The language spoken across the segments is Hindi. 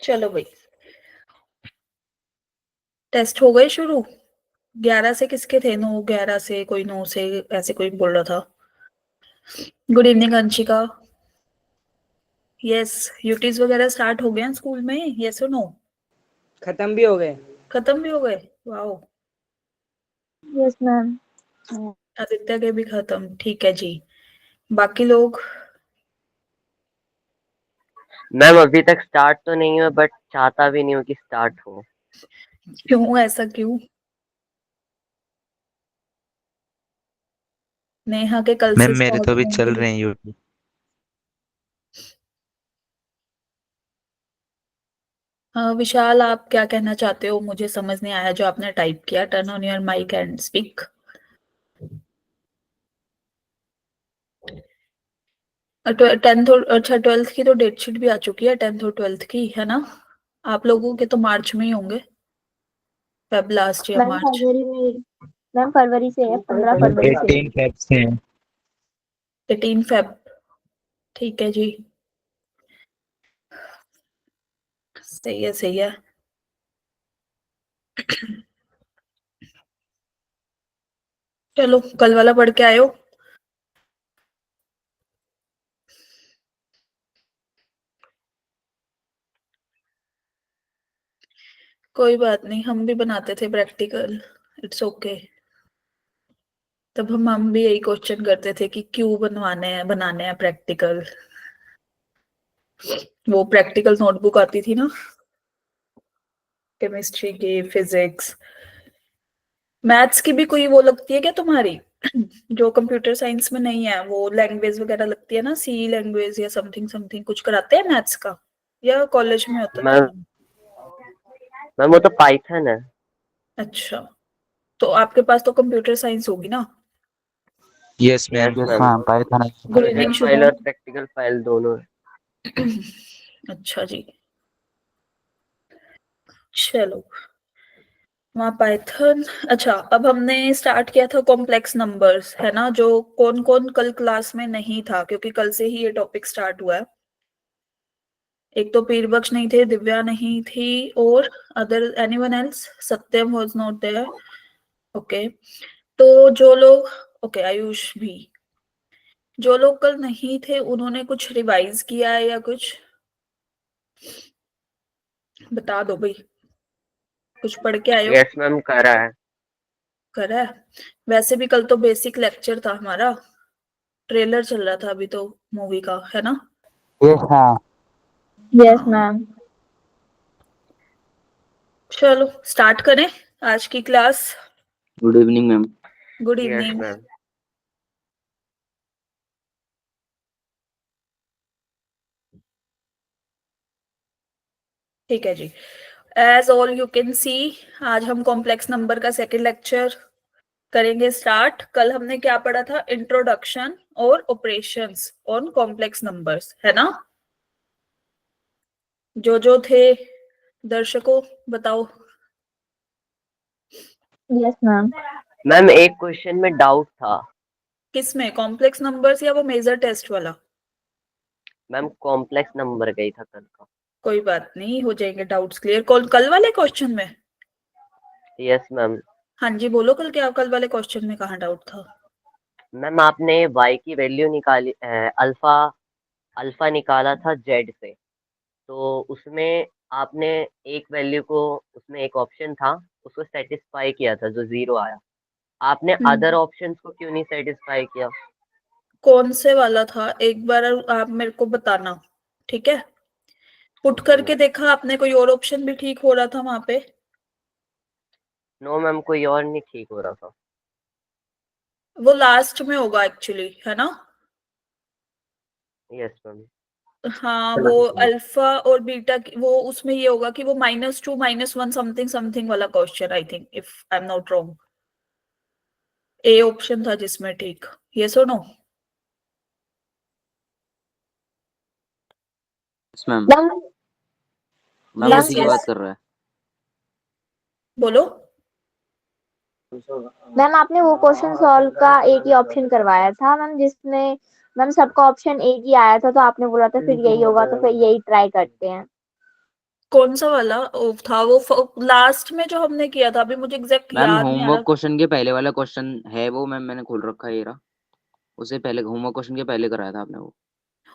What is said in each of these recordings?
चलो भाई, टेस्ट हो गए शुरू। 11 से किसके थे? 9, 11 से, कोई 9 से, ऐसे कोई बोल रहा था। Good evening Anshika. Yes, UTs वगैरह स्टार्ट हो गए हैं स्कूल में? यस और नो? खत्म भी हो गए। खत्म भी हो गए? वाओ। Yes ma'am. आदित्य के भी खत्म, ठीक है जी। बाकी लोग? मैम अभी तक स्टार्ट तो नहीं हुआ, बट चाहता भी नहीं हूँ कि स्टार्ट हो। क्यों, ऐसा क्यों? नेहा के कल से मैम मेरे स्टार्ट तो अभी चल होंगे। रहे हैं यूट्यूब। हाँ विशाल, आप क्या कहना चाहते हो? मुझे समझ नहीं आया जो आपने टाइप किया। Turn on your mic and speak. Tenth और अच्छा 12th की तो डेटशीट भी आ चुकी है, 10th और 12th की, है ना? आप लोगों के तो मार्च में ही होंगे, फेब लास्ट या मैम मार्च। फरवरी में, मैम फरवरी से है, 15 फरवरी से। 18 फेब से हैं। 18 फेब, ठीक है जी। सही है, सही है। चलो, कल वाला पढ़ के आयो? कोई बात नहीं, हम भी बनाते थे प्रैक्टिकल, इट्स ओके। तब हम भी यही क्वेश्चन करते थे कि क्यों बनाने हैं प्रैक्टिकल। वो प्रैक्टिकल नोटबुक आती थी ना, केमिस्ट्री की, फिजिक्स, मैथ्स की भी कोई वो लगती है क्या तुम्हारी? जो कंप्यूटर साइंस में नहीं है, वो लैंग्वेज वगैरह लगती है ना, सी लैंग्वेज या समथिंग समथिंग कुछ कराते हैं मैथ्स का, या कॉलेज में होता था? मैम वो तो पाइथन है। अच्छा, तो आपके पास तो कंप्यूटर साइंस होगी ना? Yes ma'am. यस मैम, हाँ पाइथन है। Good evening project file Shubham. और प्रैक्टिकल फाइल दोनों है। अच्छा जी, चलो। वहाँ पाइथन। अच्छा, अब हमने स्टार्ट किया था कॉम्प्लेक्स नंबर्स, है ना? जो कौन कौन कल क्लास में नहीं था, क्योंकि कल से ही ये टॉपिक स्टार्ट हुआ है। एक तो पीरबक्श नहीं थे, दिव्या नहीं थी, और other anyone else? Satyam was not there. Okay, तो जो लोग, ओके आयुष भी, जो लोग कल नहीं थे उन्होंने कुछ रिवाइज किया है या कुछ? बता दो भाई, कुछ पढ़ के आए हो? यस मैम, करा है। करा है? वैसे भी कल तो बेसिक लेक्चर था हमारा, ट्रेलर चल रहा था अभी तो मूवी का, है ना? यस हाँ। Yes ma'am. चलो स्टार्ट करें आज की class. Good evening ma'am. Good yes evening. Ma'am. ठीक है जी, as all you can see, आज हम कॉम्प्लेक्स नंबर का सेकंड लेक्चर करेंगे स्टार्ट। कल हमने क्या पढ़ा था? इंट्रोडक्शन और ऑपरेशंस ऑन कॉम्प्लेक्स नंबर्स, है ना? जो थे दर्शकों, बताओ। Yes ma'am. मैम एक क्वेश्चन में डाउट था। किसमें, कॉम्प्लेक्स नंबर्स या वो मेजर टेस्ट वाला? मैम कॉम्प्लेक्स नंबर का ही था कल का। कोई बात नहीं, हो जाएंगे डाउट्स क्लियर। कल वाले क्वेश्चन में? Yes ma'am. हाँ जी बोलो, कल वाले क्वेश्चन में कहाँ डाउट था? मैम आपने y की वैल्यू निकाली, अल्फा अल्फा निकाला था z से, तो उसमें आपने एक वैल्यू को, उसमें एक ऑप्शन था उसको सेटिस्फाई किया था जो 0 आया। आपने अदर ऑप्शंस को क्यों नहीं सेटिस्फाई किया? कौन से वाला था, एक बार आप मेरे को बताना, ठीक है? पुट ओके करके मैम। देखा आपने? कोई और ऑप्शन भी ठीक हो रहा था वहां पे? नो मैम, कोई और नहीं ठीक हो रहा था। वो लास्ट में होगा एक्चुअली, है ना? Yes ma'am. हाँ, वो अल्फा और बीटा वो उसमें ये होगा कि वो -2 -1 समथिंग समथिंग वाला question, I think, if I am not wrong. A option था जिसमें ठीक। यस और no? Yes ma'am. Ma'am ma'am yes उसी की यस, बात कर रहा है। बोलो। मैम आपने वो क्वेश्चन सॉल्व का एक ही ऑप्शन करवाया था मैम, जिसमें मैम, सबका ऑप्शन एक ही आया था, तो आपने बोला था फिर यही होगा, तो फिर यही ट्राई करते हैं। कौन सा वाला था वो लास्ट में जो हमने किया था, अभी मुझे एग्जैक्ट मैम याद नहीं आ होमवर्क रहा। क्वेश्चन के पहले वाला क्वेश्चन है वो, मैम मैंने खोल रखा है ये रहा। उसे पहले होमवर्क क्वेश्चन के पहले कराया था आपने वो।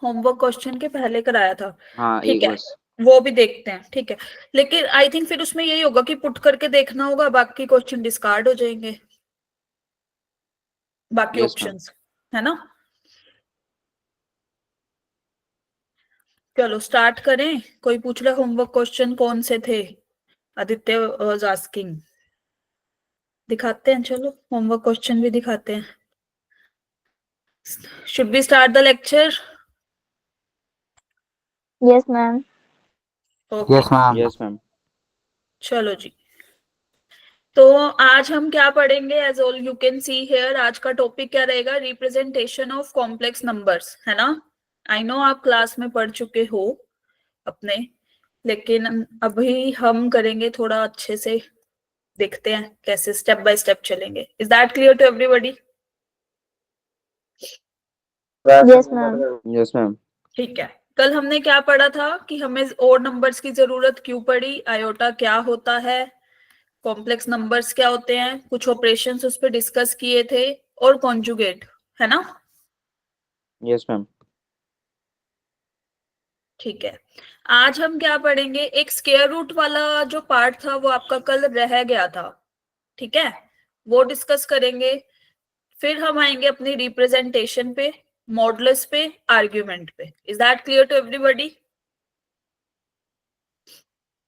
होमवर्क क्वेश्चन के पहले कराया था, हाँ ठीक एक है, बस। वो भी देखते हैं, ठीक है। लेकिन आई थिंक फिर उसमें यही होगा कि पुट करके देखना होगा, बाकी क्वेश्चन डिस्कार्ड हो जाएंगे, बाकी यस मैम। ऑप्शंस, है ना। चलो स्टार्ट करें। कोई पूछ रहा होमवर्क क्वेश्चन कौन से थे? Aditya was asking. दिखाते हैं, चलो होमवर्क क्वेश्चन भी दिखाते हैं। Should be start the lecture? Yes ma'am. Okay, yes ma'am. Yes ma'am. चलो जी। तो आज हम क्या पढ़ेंगे? As all you can see here, आज का टॉपिक क्या रहेगा? रिप्रेजेंटेशन ऑफ कॉम्प्लेक्स नंबर्स, है ना। आई नो आप क्लास में पढ़ चुके हो अपने, लेकिन अभी हम करेंगे थोड़ा अच्छे से, देखते हैं कैसे स्टेप बाय स्टेप चलेंगे। Is that clear to everybody? Yes ma'am. Yes ma'am. ठीक है। कल हमने क्या पढ़ा था कि हमें ओड नंबर्स की जरूरत क्यों पड़ी, आयोटा क्या होता है, कॉम्प्लेक्स नंबर्स क्या होते हैं, कुछ ऑपरेशंस उस पर डिस्कस किए थे, और कॉन्जुगेट, है ना। Yes ma'am. ठीक है। आज हम क्या पढ़ेंगे? एक स्क्वायर रूट वाला जो पार्ट था वो आपका कल रह गया था, ठीक है, वो डिस्कस करेंगे। फिर हम आएंगे अपनी रिप्रेजेंटेशन पे, मॉडुलस पे, आर्ग्यूमेंट पे। Is that clear to everybody?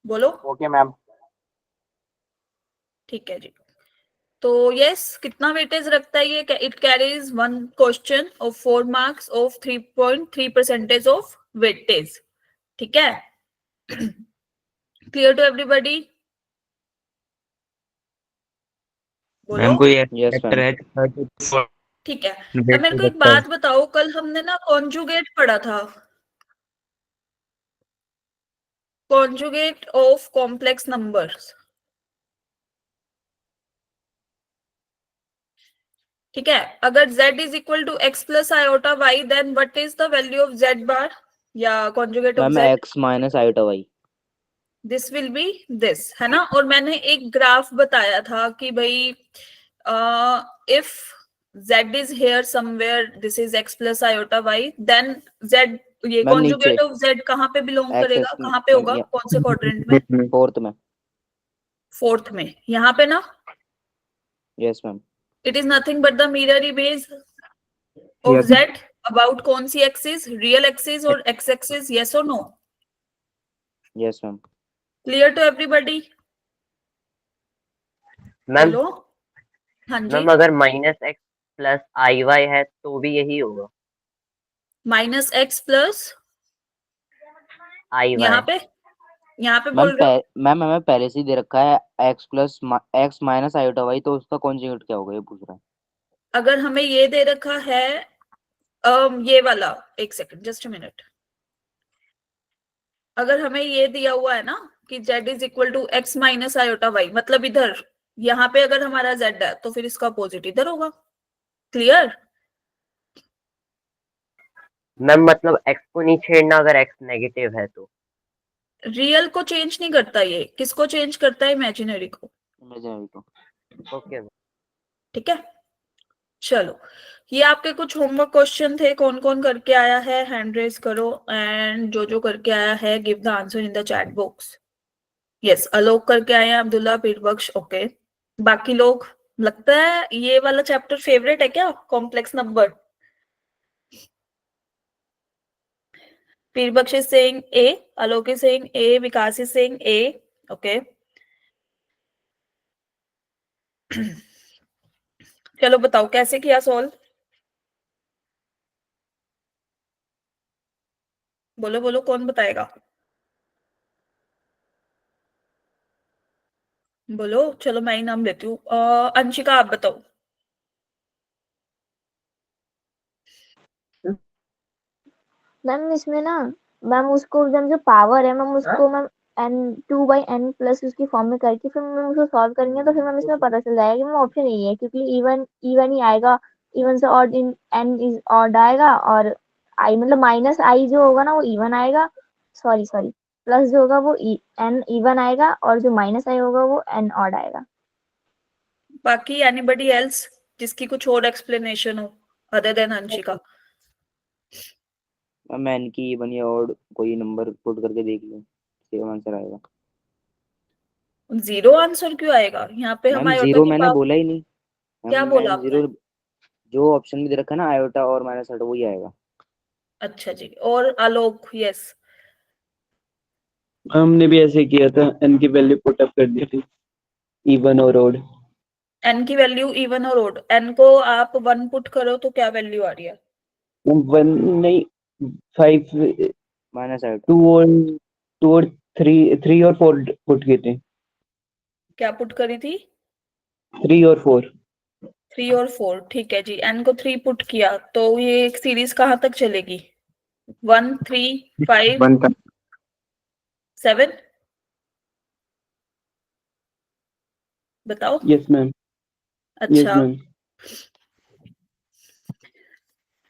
बोलो। Okay ma'am. ठीक है जी। तो यस, कितना वेटेज रखता है ये? It carries one question of 4 marks of 3.3% of weightage, ठीक है। Clear to everybody? बोलो। मैम कोई यस एक्टर मैम। है जो 34 ठीक है। अब वेट मेरे को एक रखता है? बात बताओ, कल हमने ना कॉन्जुगेट पढ़ा था, कॉन्जुगेट ऑफ कॉम्प्लेक्स नंबर्स, ठीक है। अगर z is equal to x plus iota y, then what is the value of z bar, या conjugate of ma'am z? X minus iota y. This will be this, है ना। और मैंने एक ग्राफ बताया था कि भाई if z is here somewhere, this is x plus iota y, then z, ये मैम नीचे कॉन्जुगेट ऑफ z कहाँ पे बिलोंग एक्स करेगा, एक्स कहाँ पे मैम होगा, कौन से क्वाड्रेंट में? फोर्थ में। फोर्थ में, यहाँ पे ना। Yes ma'am. It is nothing but the mirror image of yes z about कौन सी एक्सिस, रियल एक्सिस और x एक्सिस, यस और no? Yes ma'am. Clear to everybody? Ma'am. बोलो। हाँ जी। मैम अगर -x प्लस IY है तो भी यही होगा। -x plus, IY। यहाँ पे मैम बोल रहे हो? मैम हमें पहले से ही दे रखा है x plus x minus iota y, तो उसका कॉन्जुगेट क्या होगा ये पूछ रहा है। अगर हमें ये दे रखा है, ये वाला, एक सेकंड, जस्ट अ मिनट। अगर हमें ये दिया हुआ है ना कि z is equal to x minus iota y, मतलब इधर, यहाँ पे अगर हमारा z है तो फिर इसका अपोजिट इधर होगा। क्लियर? मैम मतलब x को नहीं छेड़ना अगर x नेगेटिव है तो। रियल को चेंज नहीं करता, ये किसको चेंज करता है? इमेजिनरी को, इमेजिनरी को। ओके। ठीक है। चलो, ये आपके कुछ होमवर्क क्वेश्चन थे, कौन कौन करके आया है हैंड रेज करो, एंड जो जो करके आया है give the answer in the chat box. Yes, Alok करके आए हैं, अब्दुल्ला, पीरबख्श, ओके। बाकी लोग, लगता है ये वाला चैप्टर फेवरेट है क्या, complex number? Peerbakhsh is saying A, Alok is saying A, Vikas is saying A, okay. चलो बताओ कैसे किया सॉल्व, बोलो बोलो, कौन बताएगा? बोलो, चलो मैं ही नाम लेती हूँ। अंशिका, आप बताओ। मैम इसमें ना, मैम उसको जब जो पावर है मैम उसको मैम n2/n प्लस उसकी फॉर्म में करके फिर मैम उसको सॉल्व करेंगे, तो फिर मैम इसमें पता चल जाएगा कि मैम ऑप्शन यही है, क्योंकि इवन इवन ही आएगा, इवन से odd, in n is odd आएगा, और आई मतलब माइनस आई जो होगा ना वो इवन आएगा। सॉरी सॉरी, प्लस जो होगा वो n इवन आएगा और जो माइनस आई होगा वो n ऑड आएगा। बाकी एनीबडी एल्स जिसकी कुछ और एक्सप्लेनेशन हो other than Anshika? Ma'am n की इवन या ऑड कोई नंबर पुट करके देख लो, सेम आंसर आएगा। जीरो आंसर क्यों आएगा यहाँ पे? हम मैम आयोटा जीरो की मैंने पावर बोला ही नहीं क्या मैम, बोला मैम आपने? जीरो जो ऑप्शन में दे रखा है ना, आयोटा और माइनस आयोटा, वही आएगा। अच्छा जी। और आलोक? यस। हमने भी ऐसे किया था, n की वैल्यू पुट अप कर दी थी, इवन और ओड। n की वैल्यू इवन और ओड, n को आप 1 पुट करो तो क्या वैल्यू आ रही है? 1 नहीं, 5, माइनस आयोटा 2 और 2 और 3 और 4 पुट किए थे। क्या पुट करी थी? 3 और 4। 3 और 4, ठीक है जी। n को 3 पुट किया तो ये एक सीरीज कहाँ तक चलेगी? 1 3 5 1 तक। 7? बताओ। यस मैम, यस अच्छा, मैम।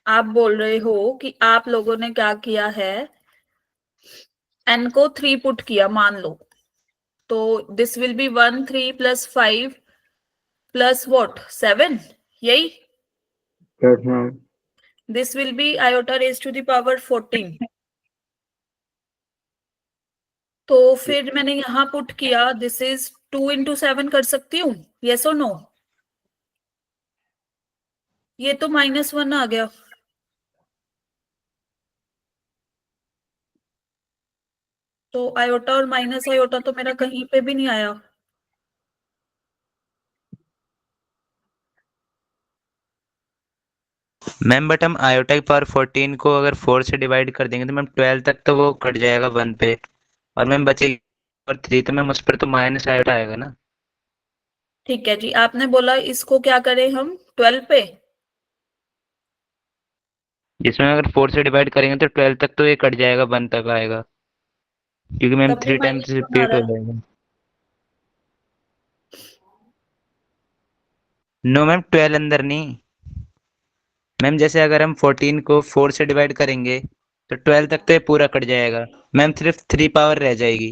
आप बोल रहे हो कि आप लोगों ने क्या किया है, n को 3 पुट किया मान लो, तो this will B 1 3 plus 5 plus what 7, यही? Yes ma'am. This will B iota raised to the power 14। तो फिर मैंने यहाँ पुट किया, दिस इज 2 into 7 कर सकती हूँ, यस और नो? ये तो -1 आ गया। तो आयोटा और माइनस आयोटा तो मेरा कहीं पे भी नहीं आया। मैम बट हम आयोटा की पावर 14 को अगर 4 से डिवाइड कर देंगे तो मैम 12 तक तो वो कट जाएगा 1 पे, और मैम बचेगी और 3, तो मैम उस पर तो माइनस आयोटा आएगा ना। ठीक है जी, आपने बोला इसको क्या करें हम 12 पे? जिसमें अगर 4 से डिवाइड करेंगे तो 12 तक तो ये कट जाएगा, 1 तक आएगा, क्योंकि मैम तब भी 3 टाइम्स -1 आ रिपीट रहा हो है। जाएगा। नो मैम 12 अंदर नहीं मैम, जैसे अगर हम 14 को 4 से डिवाइड करेंगे तो 12 तक तो ये पूरा कट जाएगा मैम, सिर्फ 3 पावर रह जाएगी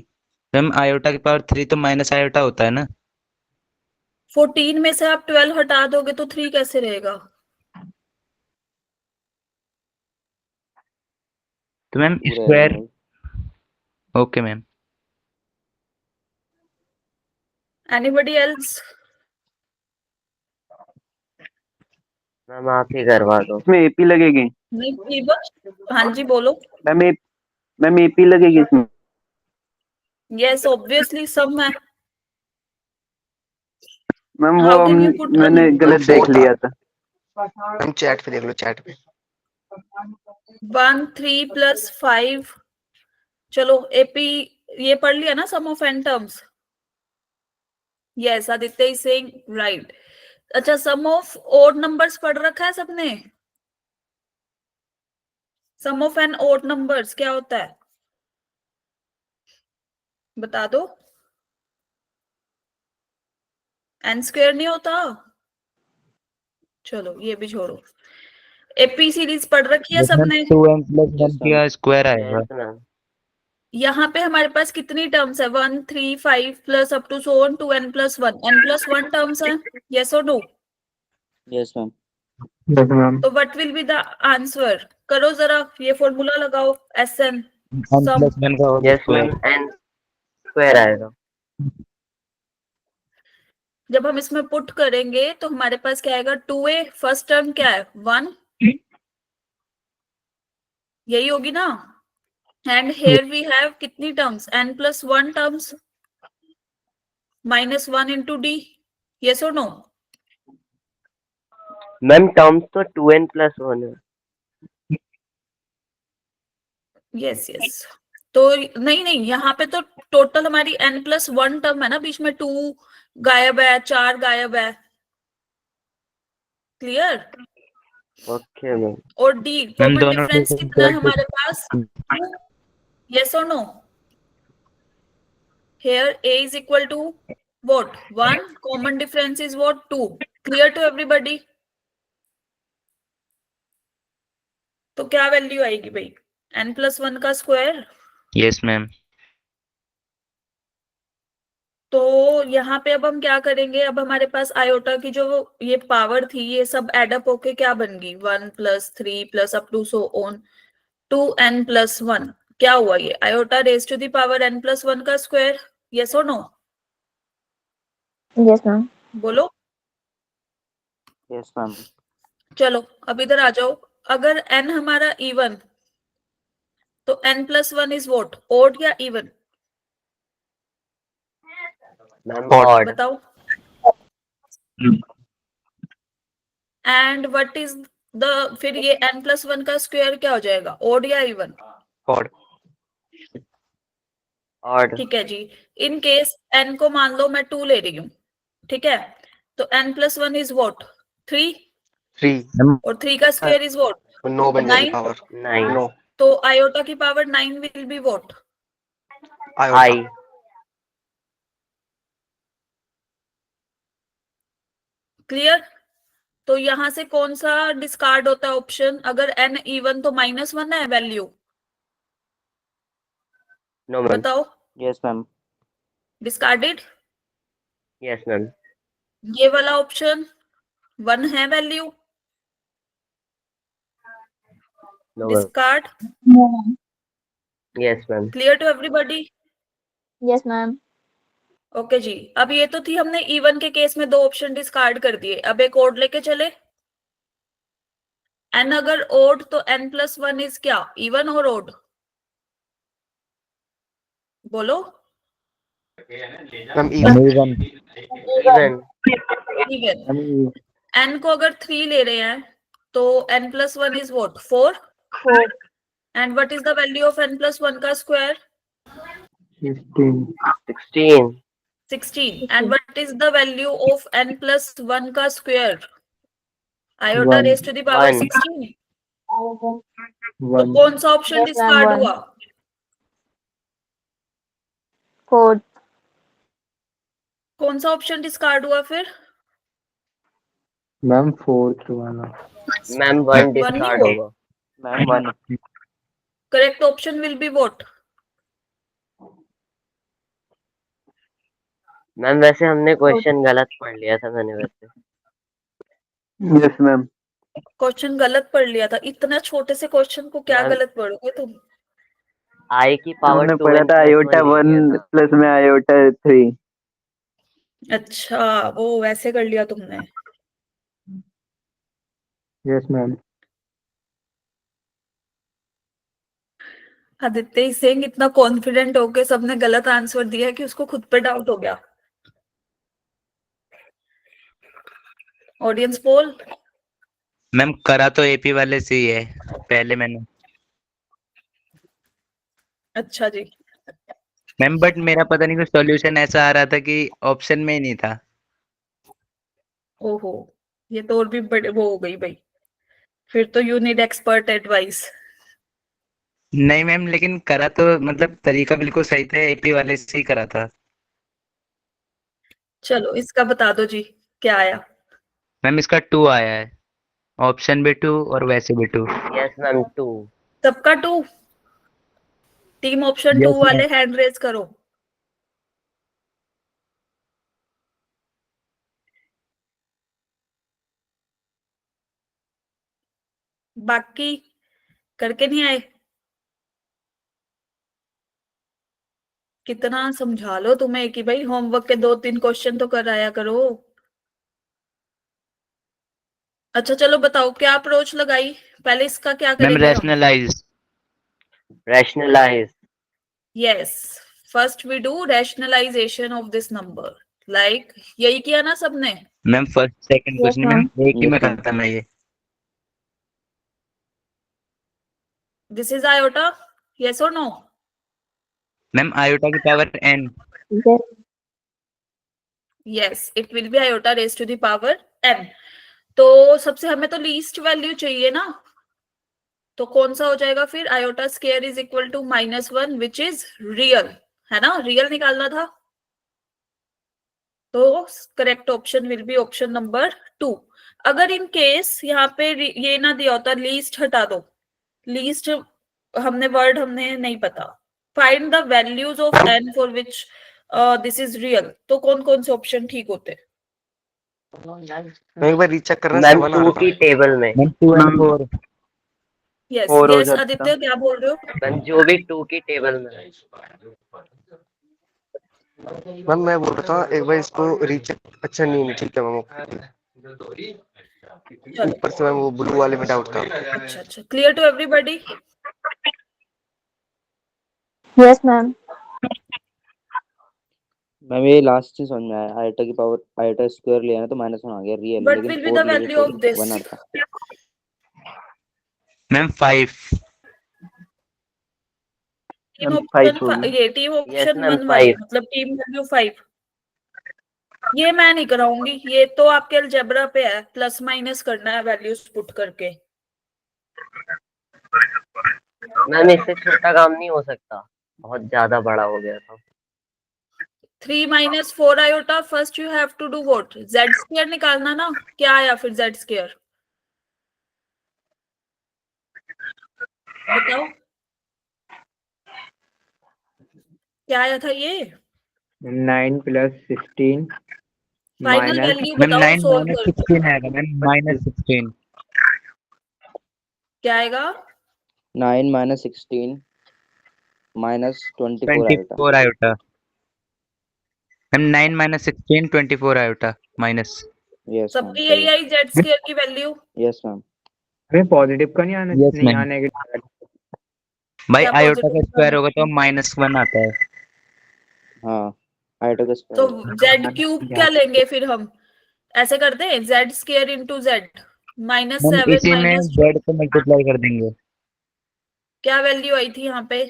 मैम। आयोटा की पावर 3 तो माइनस आयोटा होता है ना। 14 में से आप 12 हटा दोगे तो 3 कैसे रहेगा? तो मैम पूरा आएगा स्क्वायर। भाई। Okay ma'am. Anybody else? Ma'am आप ही करवा दो। इसमें एपी लगेगी नहीं प्लीज, हाँ जी बोलो। मैम, मैम एपी लगेगी इसमें। यस ऑब्वियसली सब में। मैम वो हाउ कैन यू पुट मैंने गलत देख लिया था। हम चैट पे देख लो, चैट पे। 1 3 प्लस 5, चलो एपी ये पढ़ लिया ना, sum of n terms? Yes, Aditya is saying right. अच्छा, सम ऑफ ओड नंबर्स पढ़ रखा है सबने? Sum of n odd numbers क्या होता है बता दो? एन स्क्वायर नहीं होता? चलो ये भी छोड़ो। एपी सीरीज पढ़ रखी है सबने? 2n plus 1 yes ma'am. का स्क्वायर आएगा। Yes ma'am. यहाँ पे हमारे पास कितनी टर्म्स है? 1 3 5 plus up to so on to n+1, n+1 terms है, यस और no? Yes ma'am. Yes ma'am. तो what will be the answer? करो जरा, ये फॉर्मूला लगाओ, SN n सम। प्लस 1 का whole yes ma'am, square. n square आएगा। जब हम इसमें पुट करेंगे तो हमारे पास क्या आएगा? 2a, फर्स्ट टर्म क्या है? 1, यही होगी ना? एंड हेयर वी हैव कितनी terms? n+1 terms, -1 into d, yes और नो? मैम टर्म्स तो 2n+1 है। Yes yes. तो नहीं नहीं, यहाँ पे तो टोटल हमारी n+1 टर्म है ना, बीच में 2 गायब है, 4 गायब है। क्लियर? Okay ma'am. और d मैम कॉमन दोनों डिफरेंस कितना है हमारे पास? यस और no? Here a is equal to what? 1. Common difference is what? 2. Clear to everybody? तो क्या वैल्यू आएगी भाई? n+1 का स्क्वायर? Yes ma'am. तो यहाँ पे अब हम क्या करेंगे, अब हमारे पास आयोटा की जो ये पावर थी ये सब एडअप होके क्या बन गई, 1 + 3 + up to so on 2n + 1। क्या हुआ, ये iota raise to the power n + 1 का स्क्वायर। यस और नो, यस मैम। बोलो। Yes ma'am. चलो अब इधर आ जाओ, अगर n हमारा इवन तो n + 1 इज व्हाट, ओड या इवन, मैम Odd. ऑड। बताओ। एंड व्हाट इज द, फिर ये n + 1 का स्क्वायर क्या हो जाएगा, ओड या इवन। Odd. ऑड। ठीक है जी। इन केस n को मान लो मैं 2 ले रही हूँ, ठीक है, तो n + 1 इज व्हाट, 3, 3. मैम और 3 का स्क्वायर इज व्हाट, No बन जाएगी 9। पावर. 9। No. तो आयोटा की power 9 will be what, Iota. I. Clear. तो यहां से कौन सा डिस्कार्ड होता है ऑप्शन, अगर n इवन तो -1 है वैल्यू, नो मैम। बताओ। Yes ma'am. Discarded. Yes ma'am. ये वाला ऑप्शन 1 है value, no ma'am. Discard. Yes ma'am. Clear to everybody. Yes ma'am. Okay जी। अब ये तो थी, हमने इवन के केस में 2 ऑप्शन डिस्कार्ड कर दिए, अब एक ओड लेके चले। n अगर ओड तो n + 1 इज क्या, इवन और ओड, बोलो। Ma'am even. Even. Even. Even. n को अगर 3 ले रहे हैं तो n + 1 is what, 4। 4। And what is the value of n + 1 का square, 16. 16। 16। And what is the value of n + 1 का square, iota 1. Raise to the power 1। 16। तो 1. कौन सा ऑप्शन Yes, ma'am, डिस्कार्ड 1. हुआ, 4। कौन सा ऑप्शन डिस्कार्ड हुआ फिर, मैम 4th वाला. मैम 1 1 नहीं डिस्कार्ड हुआ। होगा। Ma'am 1। Correct option will be what, ma'am वैसे हमने क्वेश्चन गलत पढ़ लिया था मैंने वैसे। Yes ma'am. क्वेश्चन गलत पढ़ लिया था, इतना छोटे से क्वेश्चन को क्या मैम गलत पढ़ोगे तुम। आई की पावर हमने 2n पढ़ा था + 1 आयोटा लिख 1 लिया था। प्लस में आयोटा 3. अच्छा, वो वैसे कर लिया तुमने। Yes ma'am. आदित्य सिंह इतना कॉन्फिडेंट होके सबने गलत आंसर दिया कि उसको खुद पे डाउट हो गया। Audience poll. मैम करा तो एपी वाले से ही है पहले मैंने। अच्छा जी। मैम बट मेरा पता नहीं, कुछ सॉल्यूशन ऐसा आ रहा था कि ऑप्शन में ही नहीं था। ओहो, ये तो और भी बड़े वो हो गई भाई, फिर तो यू नीड एक्सपर्ट एडवाइस। नहीं मैम, लेकिन करा तो मतलब तरीका बिल्कुल सही था, एपी वाले से ही करा था। चलो इसका बता दो जी, क्या आया। मैम इसका 2 आया है, ऑप्शन भी 2 और वैसे भी 2। Yes ma'am 2। सबका 2, टीम ऑप्शन 2 यस मैम। वाले हैंड रेज करो। बाकी करके नहीं आए, कितना समझा लो तुम्हें कि भाई होमवर्क के 2-3 क्वेश्चन तो कराया करो। अच्छा चलो बताओ क्या अप्रोच लगाई, पहले इसका क्या मैम करेंगे हम। Rationalise. Rationalise. Yes, first we do rationalisation of this number, like यही किया ना सबने। मैम फर्स्ट सेकंड कुछ Yes, नहीं मैम, ma'am. एक ही में Yes, ma'am. करता मैं ये। दिस इज आयोटा, यस और नो। मैम आयोटा की power n। Yes. Yes, it will be iota raise to the power n। तो सबसे हमें तो लीस्ट वैल्यू चाहिए ना, तो कौन सा हो जाएगा फिर, iota square is equal to -1 which is real, है ना, रियल निकालना था। तो correct option will be option number 2। अगर इन केस यहाँ पे ये ना दिया होता, लीस्ट हटा दो, लीस्ट हमने वर्ड हमने नहीं पता, find the values of n for which this is real, तो कौन कौन से ऑप्शन ठीक होते? मैं एक बार रीचेक करना, मैम 7 आ 2 रहा की था। टेबल में, मैम 2 and 4। यस और हो यस जाता आदित्य क्या बोल रहे हो? मैम जो भी 2 की टेबल में है। मैम मैं बोल रहा था एक बार इसको रीचेक। अच्छा नहीं नहीं ठीक है मैम, चलो ऊपर से मैम वो ब्लू वाले में डाउट था। अच्छा अच्छा, clear to everybody? Yes ma'am. Ma'am ये लास्ट चीज समझ में आया, आयोटा की पावर आयोटा स्क्वायर लिया ना तो -1 आ गया रियल, व्हाट लेकिन विल बी 4 द लेते वैल्यू तो ऑफ दिस? 1 आता। मैम 5। टीम मैम 5 ऑप्शन होगी। ये टीम यस ऑप्शन मैम 1 वाली 5। मतलब टीम वैल्यू 5। ये मैं नहीं कराऊंगी, ये तो आपके अलजेब्रा पे है, प्लस माइनस करना है वैल्यूज पुट करके। मैम इससे छोटा काम नहीं हो सकता, बहुत ज्यादा बड़ा हो गया था। 3 - 4 iota, first you have to do what? Z square निकालना ना, क्या आया फिर जेड स्क्वायर बताओ, क्या आया था ये? 9 + 16 फाइनल माइनस वैल्यू मैम बताओ, 9 सोल्व कर दो। -16 आएगा मैम, -16। क्या आएगा? 9 - 16 -24 iota. 24 iota. Ma'am 9 - 16 24 iota minus. Yes ma'am सबकी यही सही। आई जेड स्क्वायर की वैल्यू? Yes ma'am. अरे पॉजिटिव का नहीं आना, यस नहीं मैम। यहाँ नेगेटिव। भाई क्या आयोटा का पॉजिटिव का स्क्वायर नहीं? होगा तो -1 आता है। हाँ आयोटा का तो स्क्वायर। जेड क्यूब क्या लेंगे फिर हम? ऐसे करते हैं, Z square into Z, ma'am -7 इसी में माइनस, z को मल्टीप्लाई कर देंगे। क्या वैल्यू आई थी यहाँ पे?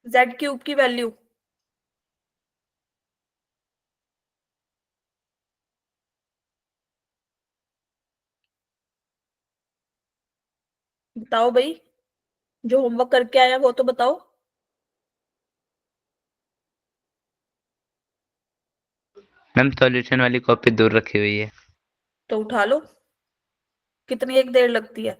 जेड क्यूब की वैल्यू बताओ भाई, जो होमवर्क करके आया वो तो बताओ। मैम सॉल्यूशन वाली कॉपी दूर रखी हुई है। तो उठा लो, कितनी एक देर लगती है?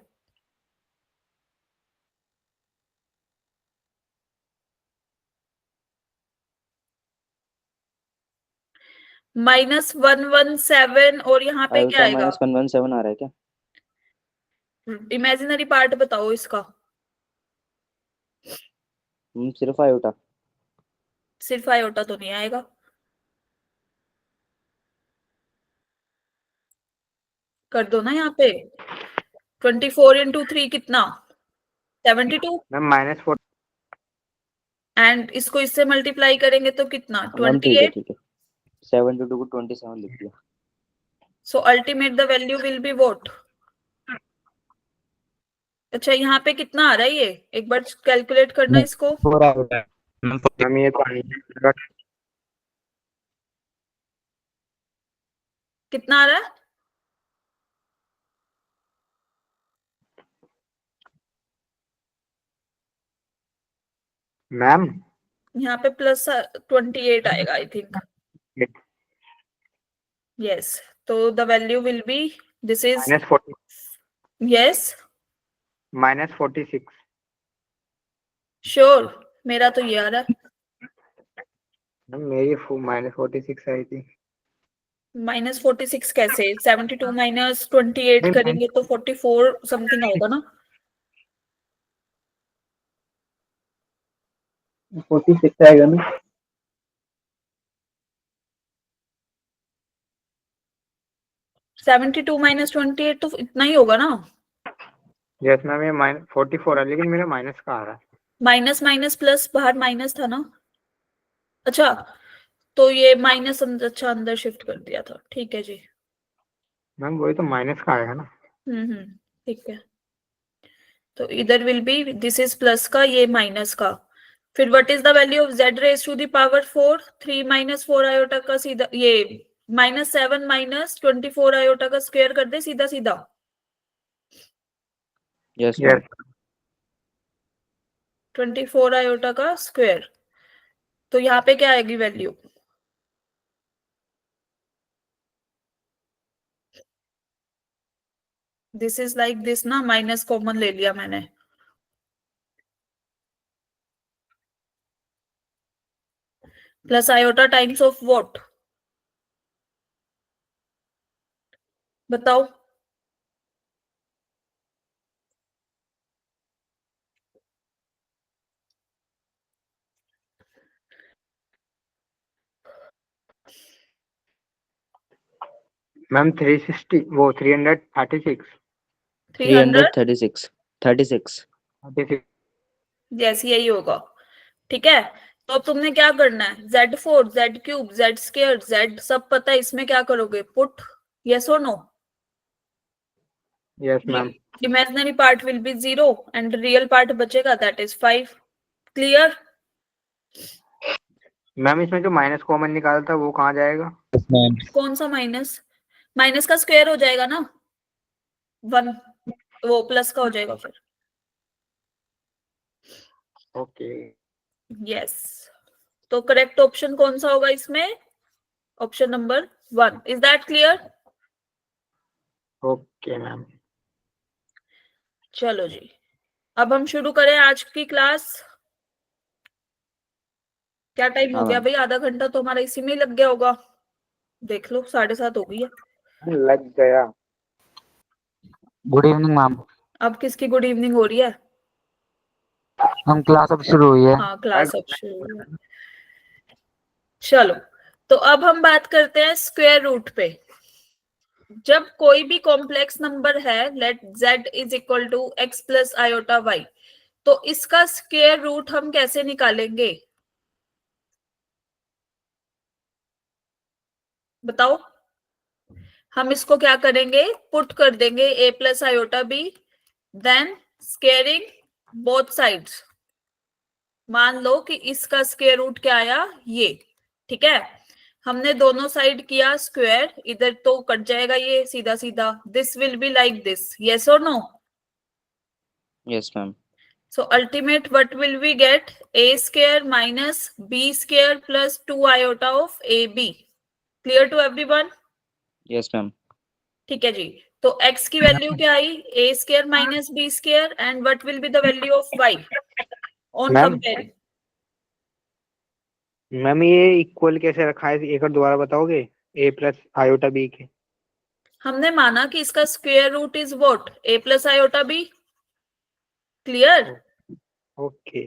-117 और यहाँ पे क्या आयोटा आएगा? -117 आ रहा है क्या? इमेजिनरी पार्ट बताओ इसका। सिर्फ आयोटा। सिर्फ आयोटा तो नहीं आएगा, कर दो ना यहाँ पे। 24 इंटू 3 कितना? 72। मैम -4 एंड इसको इससे मल्टीप्लाई करेंगे तो कितना? मैम ठीक है 28। ठीक है। 72 को 27 लिख दिया। सो ultimate the value will be what? अच्छा यहाँ पे कितना आ रहा है ये, एक बार कैलकुलेट करना इसको। 4 आयोटा है। मैम 40। मैम ये तो आ नहीं। कितना आ रहा है? मैम यहाँ पे +28 आएगा आई थिंक। यस, तो the value will be, this is, -40 yes -46। Sure, मेरा तो ये आ रहा है। मैम मेरी -46 आई थी। -46 कैसे? 72 - 28 नहीं, करेंगे तो 44 समथिंग आएगा ना? 46 आएगा ना। 72 - 28 तो इतना ही होगा ना? यस मैम ये -44 है, लेकिन मेरा माइनस का आ रहा है। माइनस माइनस प्लस, बाहर माइनस था ना? अच्छा, तो ये माइनस अंदर, अच्छा अंदर शिफ्ट कर दिया था, ठीक है जी। मैम वही तो माइनस का आएगा ना। ठीक है, तो इधर will be, this is plus का, ये माइनस का। फिर what is the value of z raise to the power 4? 3 - 4 iota का सीधा, ये -7 - 24 आयोटा का स्क्वायर कर दे सीधा सीधा। Yes ma'am. यस 24 आयोटा का स्क्वायर, तो यहाँ पे क्या आएगी value? This is like this ना, माइनस कॉमन ले लिया मैंने। Plus iota times of what, बताओ। मैम 360 वो 336 300, 336 36 36 जैसे यही होगा। ठीक है, तो अब तुमने क्या करना है, Z4 Z3 Z square Z सब पता है, इसमें क्या करोगे, पुट यस और no. Yes ma'am. Imaginary part will be 0 and real part बचेगा, दैट इज 5। क्लियर? मैम इसमें जो माइनस कॉमन निकाला था वो कहाँ जाएगा? मैम कौन सा माइनस? माइनस का स्क्वायर हो जाएगा ना, 1, वो प्लस का हो जाएगा फिर। ओके। यस, तो करेक्ट ऑप्शन कौन सा होगा इसमें, option number 1। Is that clear? Okay ma'am. चलो जी, अब हम शुरू करें आज की क्लास। क्या टाइम हो हाँ गया मैम। भाई, आधा घंटा तो हमारा इसी में ही लग गया होगा। देख लो, 7:30 हो गई है। लग गया। Good evening ma'am. अब किसकी गुड इवनिंग हो रही है? हम क्लास अब शुरू हुई है। हाँ, क्लास अब शुरू हुई है। चलो, तो अब हम बात करते हैं स्क्वायर रूट पे। जब कोई भी कॉम्प्लेक्स नंबर है, let z is equal to x plus iota y, तो इसका स्क्वायर रूट हम कैसे निकालेंगे, बताओ। हम इसको क्या करेंगे, पुट कर देंगे a plus iota b, then squaring both sides. मान लो कि इसका स्क्वायर रूट क्या आया, ये। ठीक है, हमने दोनों साइड किया स्क्वायर, इधर तो कट जाएगा ये सीधा सीधा, this will be like this, yes और no. Yes ma'am. So ultimate what will we get, a square minus b square plus 2 iota of ab. Clear to everyone? Yes ma'am. ठीक है जी, तो x की वैल्यू क्या आई, a square minus b square, and what will be the value of y on ma'am comparing? Ma'am ये इक्वल कैसे रखा है, एक और दोबारा बताओगे? ए प्लस आयोटा बी के। हमने माना कि इसका square root is what, a plus iota b। Clear? Okay.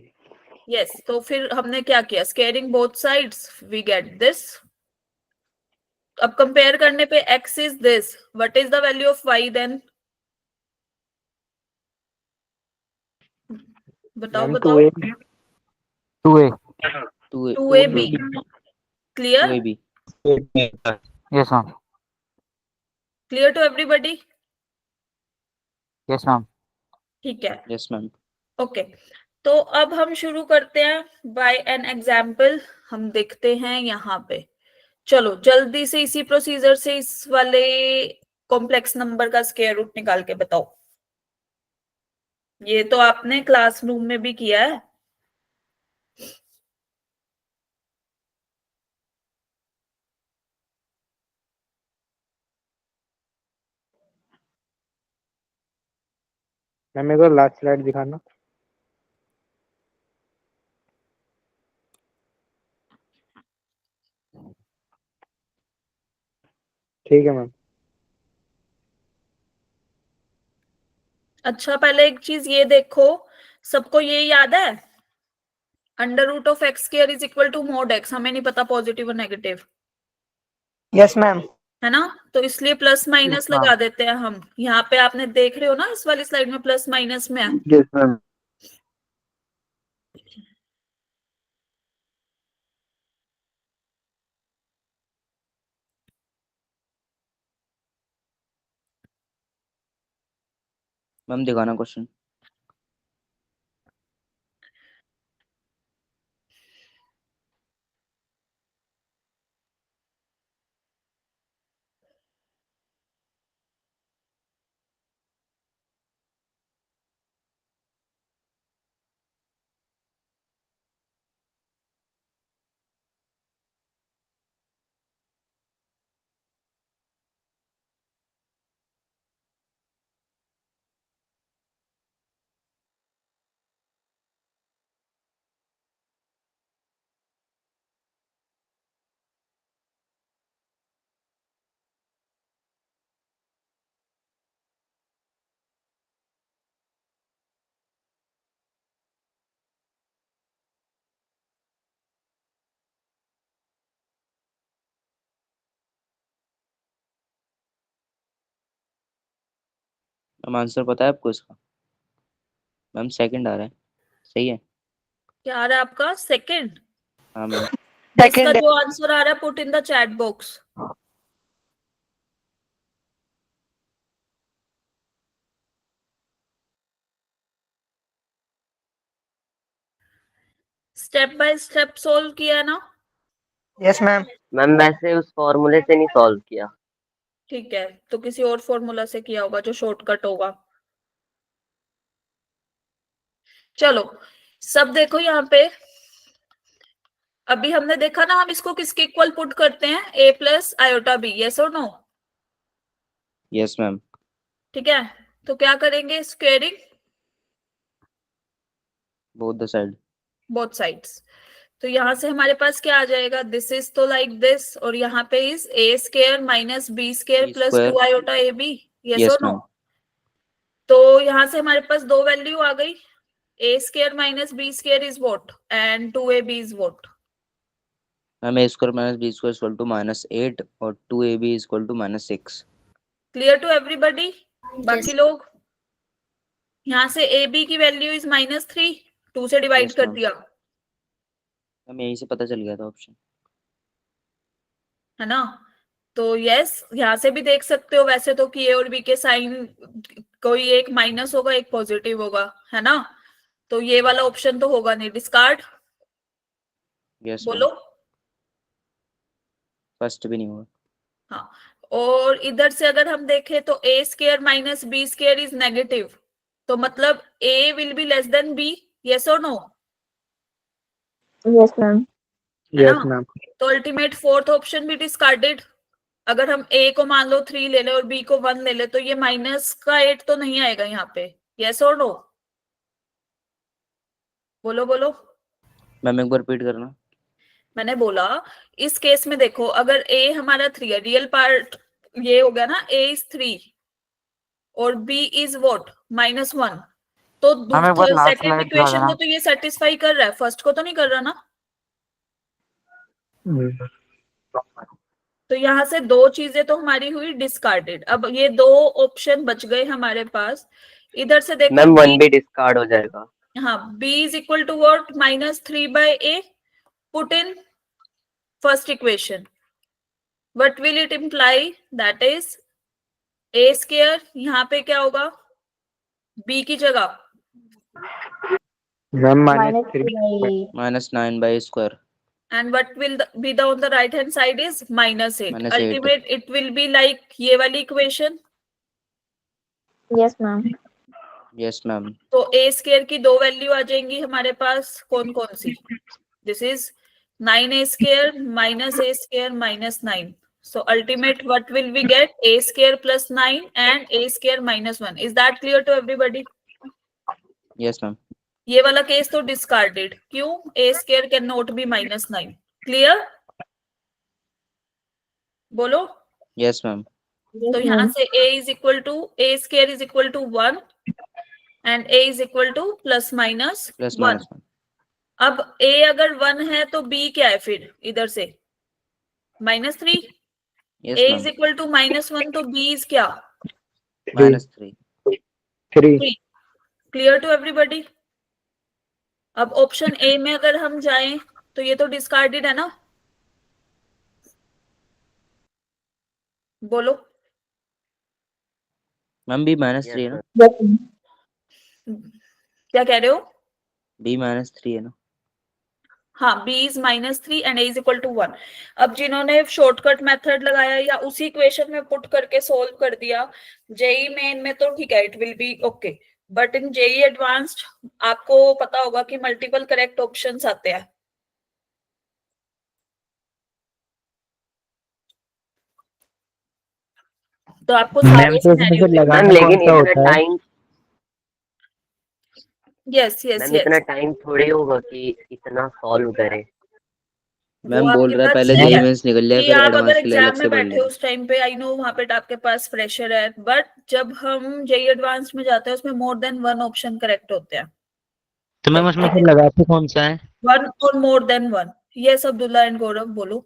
Yes, तो फिर हमने क्या किया, squaring both sides, we get this. अब कंपेयर करने पे x is this, what is the value of y then, बताओ मैम बताओ। 2a। 2a। 2ab। 2 clear? 2ab। Yes ma'am. Clear to everybody? Yes ma'am. ठीक है, यस मैम। ओके। तो अब हम शुरू करते हैं बाय एन एग्जाम्पल, हम देखते हैं यहाँ पे। चलो जल्दी से इसी प्रोसीजर से इस वाले कॉम्प्लेक्स नंबर का स्क्वायर रूट निकाल के बताओ। ये तो आपने क्लासरूम में भी किया है। मैम मेरे को लास्ट स्लाइड दिखाना। ठीक है मैम। अच्छा, पहले एक चीज ये देखो, सबको ये याद है, under root of x square is equal to mod x, हमें नहीं पता पॉजिटिव और नेगेटिव, यस मैम। है ना, तो इसलिए प्लस माइनस यस मैम। लगा देते हैं हम। यहाँ पे आपने देख रहे हो ना, इस वाली स्लाइड में प्लस माइनस में है। Yes ma'am. मैम दिखाना क्वेश्चन। मैम आंसर पता है आपको इसका? मैम सेकंड आ रहा है, सही है? क्या आ रहा है आपका? सेकंड? हाँ मैम। इसका जो आंसर आ रहा है, put in the chat box. Step by step solve किया ना? Yes ma'am. मैम वैसे उस फॉर्मूले से नहीं सॉल्व किया। ठीक है, तो किसी और फॉर्मूला से किया होगा जो शॉर्टकट होगा। चलो सब देखो यहाँ पे। अभी हमने देखा ना, हम इसको किसके इक्वल पुट करते हैं? a plus iota b, yes और नो? Yes ma'am. ठीक है, तो क्या करेंगे? Squaring both the side. Both sides. तो यहाँ से हमारे पास क्या आ जाएगा? दिस इज तो लाइक दिस, और यहाँ पे is a square minus b square B plus square। 2 iota a b, yes yes और नो? मैम। तो यहाँ से हमारे पास दो वैल्यू आ गई। a square minus b square is what, and 2ab is what? Ma'am a square minus b square equal to -8 और 2ab equal to -6। Clear to everybody? बाकी लोग? यहाँ से ए बी की वैल्यू इज -3, 2 से डिवाइड Yes, कर ma'am. दिया, मैम यहीं से पता चल गया था ऑप्शन। है ना? तो यस, यहाँ से भी देख सकते हो वैसे तो कि ए और बी के साइन कोई एक माइनस होगा, एक पॉजिटिव होगा, है ना? तो ये वाला ऑप्शन तो होगा नहीं, डिस्कार्ड। यस बोलो। फर्स्ट भी नहीं हुआ। हाँ, और इधर से अगर हम देखें तो a square minus b square is negative, तो मतलब a will be less than b, yes और नो? Yes ma'am. है यस ना? मैम। तो अल्टीमेट फोर्थ ऑप्शन भी डिस्कार्डेड। अगर हम a को मान लो 3 ले ले और b को 1 ले ले, तो ये माइनस का 8 तो नहीं आएगा यहाँ पे, यस और नो? बोलो बोलो। मैम एक बार रिपीट करना। मैंने बोला इस केस में देखो, अगर a हमारा 3 है, रियल पार्ट ये हो गया ना, a इज 3 और b इज व्हाट, -1, तो मैम एक बार लास्ट सेकंड स्लाइड दिखा इक्वेशन देना। को तो ये सेटिस्फाई कर रहा है, फर्स्ट को तो नहीं कर रहा ना। तो यहाँ से दो चीजें तो हमारी हुई डिस्कार्डेड। अब ये दो ऑप्शन बच गए हमारे पास। इधर से देखो मैम b, 1 भी डिस्कार्ड हो जाएगा। हाँ, b is equal to what, -3/a, put in first equation, what will it imply? That is a square, यहाँ पे क्या होगा b की जगह? Ma'am -3/8। -9/2। And what will be the on the right hand side is -8. -8। Ultimate it will be like ये वाली equation. Yes ma'am. Yes ma'am. तो a स्क्वायर की दो वैल्यू आ जाएंगी हमारे पास, कौन कौन सी? This is 9a square minus a square -9. So ultimate what will we get? a square plus 9 and a square -1. Is that clear to everybody? Yes ma'am. ये वाला केस तो डिस्कार्डेड, क्यों? a square can not be -9. Clear? बोलो। Yes ma'am. तो यहाँ से a is equal to a square is equal to 1 and a is equal to +-1. अब a अगर 1 है तो b क्या है फिर इधर से? -3. Yes a ma'am. Is equal to -1, तो b इज क्या? -3। 3। Clear to everybody? अब ऑप्शन a में अगर हम जाएं तो ये तो डिस्कार्डेड है ना? बोलो। मैम b -3 है ना? क्या कह रहे हो? b -3 है ना? हाँ, b is -3 and a is equal to 1. अब जिन्होंने शॉर्टकट मेथड लगाया या उसी इक्वेशन में पुट करके सोल्व कर दिया, जेई मेन में तो ठीक है, it will be okay, but in JEE Advanced आपको पता होगा कि मल्टीपल करेक्ट ऑप्शंस आते हैं। तो आपको सारे सिनेरियो मैम लेकिन इतना टाइम, यस यस मैम इतना यस टाइम थोड़ी होगा कि इतना सॉल्व करें। मैम बोल रहा है पहले जेई मेंस निकल जाए कि फिर आप एडवांस अगर के लिए अलग एग्जाम से में पढ़ बैठे लें। उस टाइम पे, आई नो वहां पे आपके पास प्रेशर है, बट जब हम जेई एडवांस में जाते हैं उसमें मोर देन वन ऑप्शन करेक्ट होते हैं। तो मैम उसमें फिर लगाते कौन सा है? वन और more than one. Yes Abdullah and Gaurav, बोलो।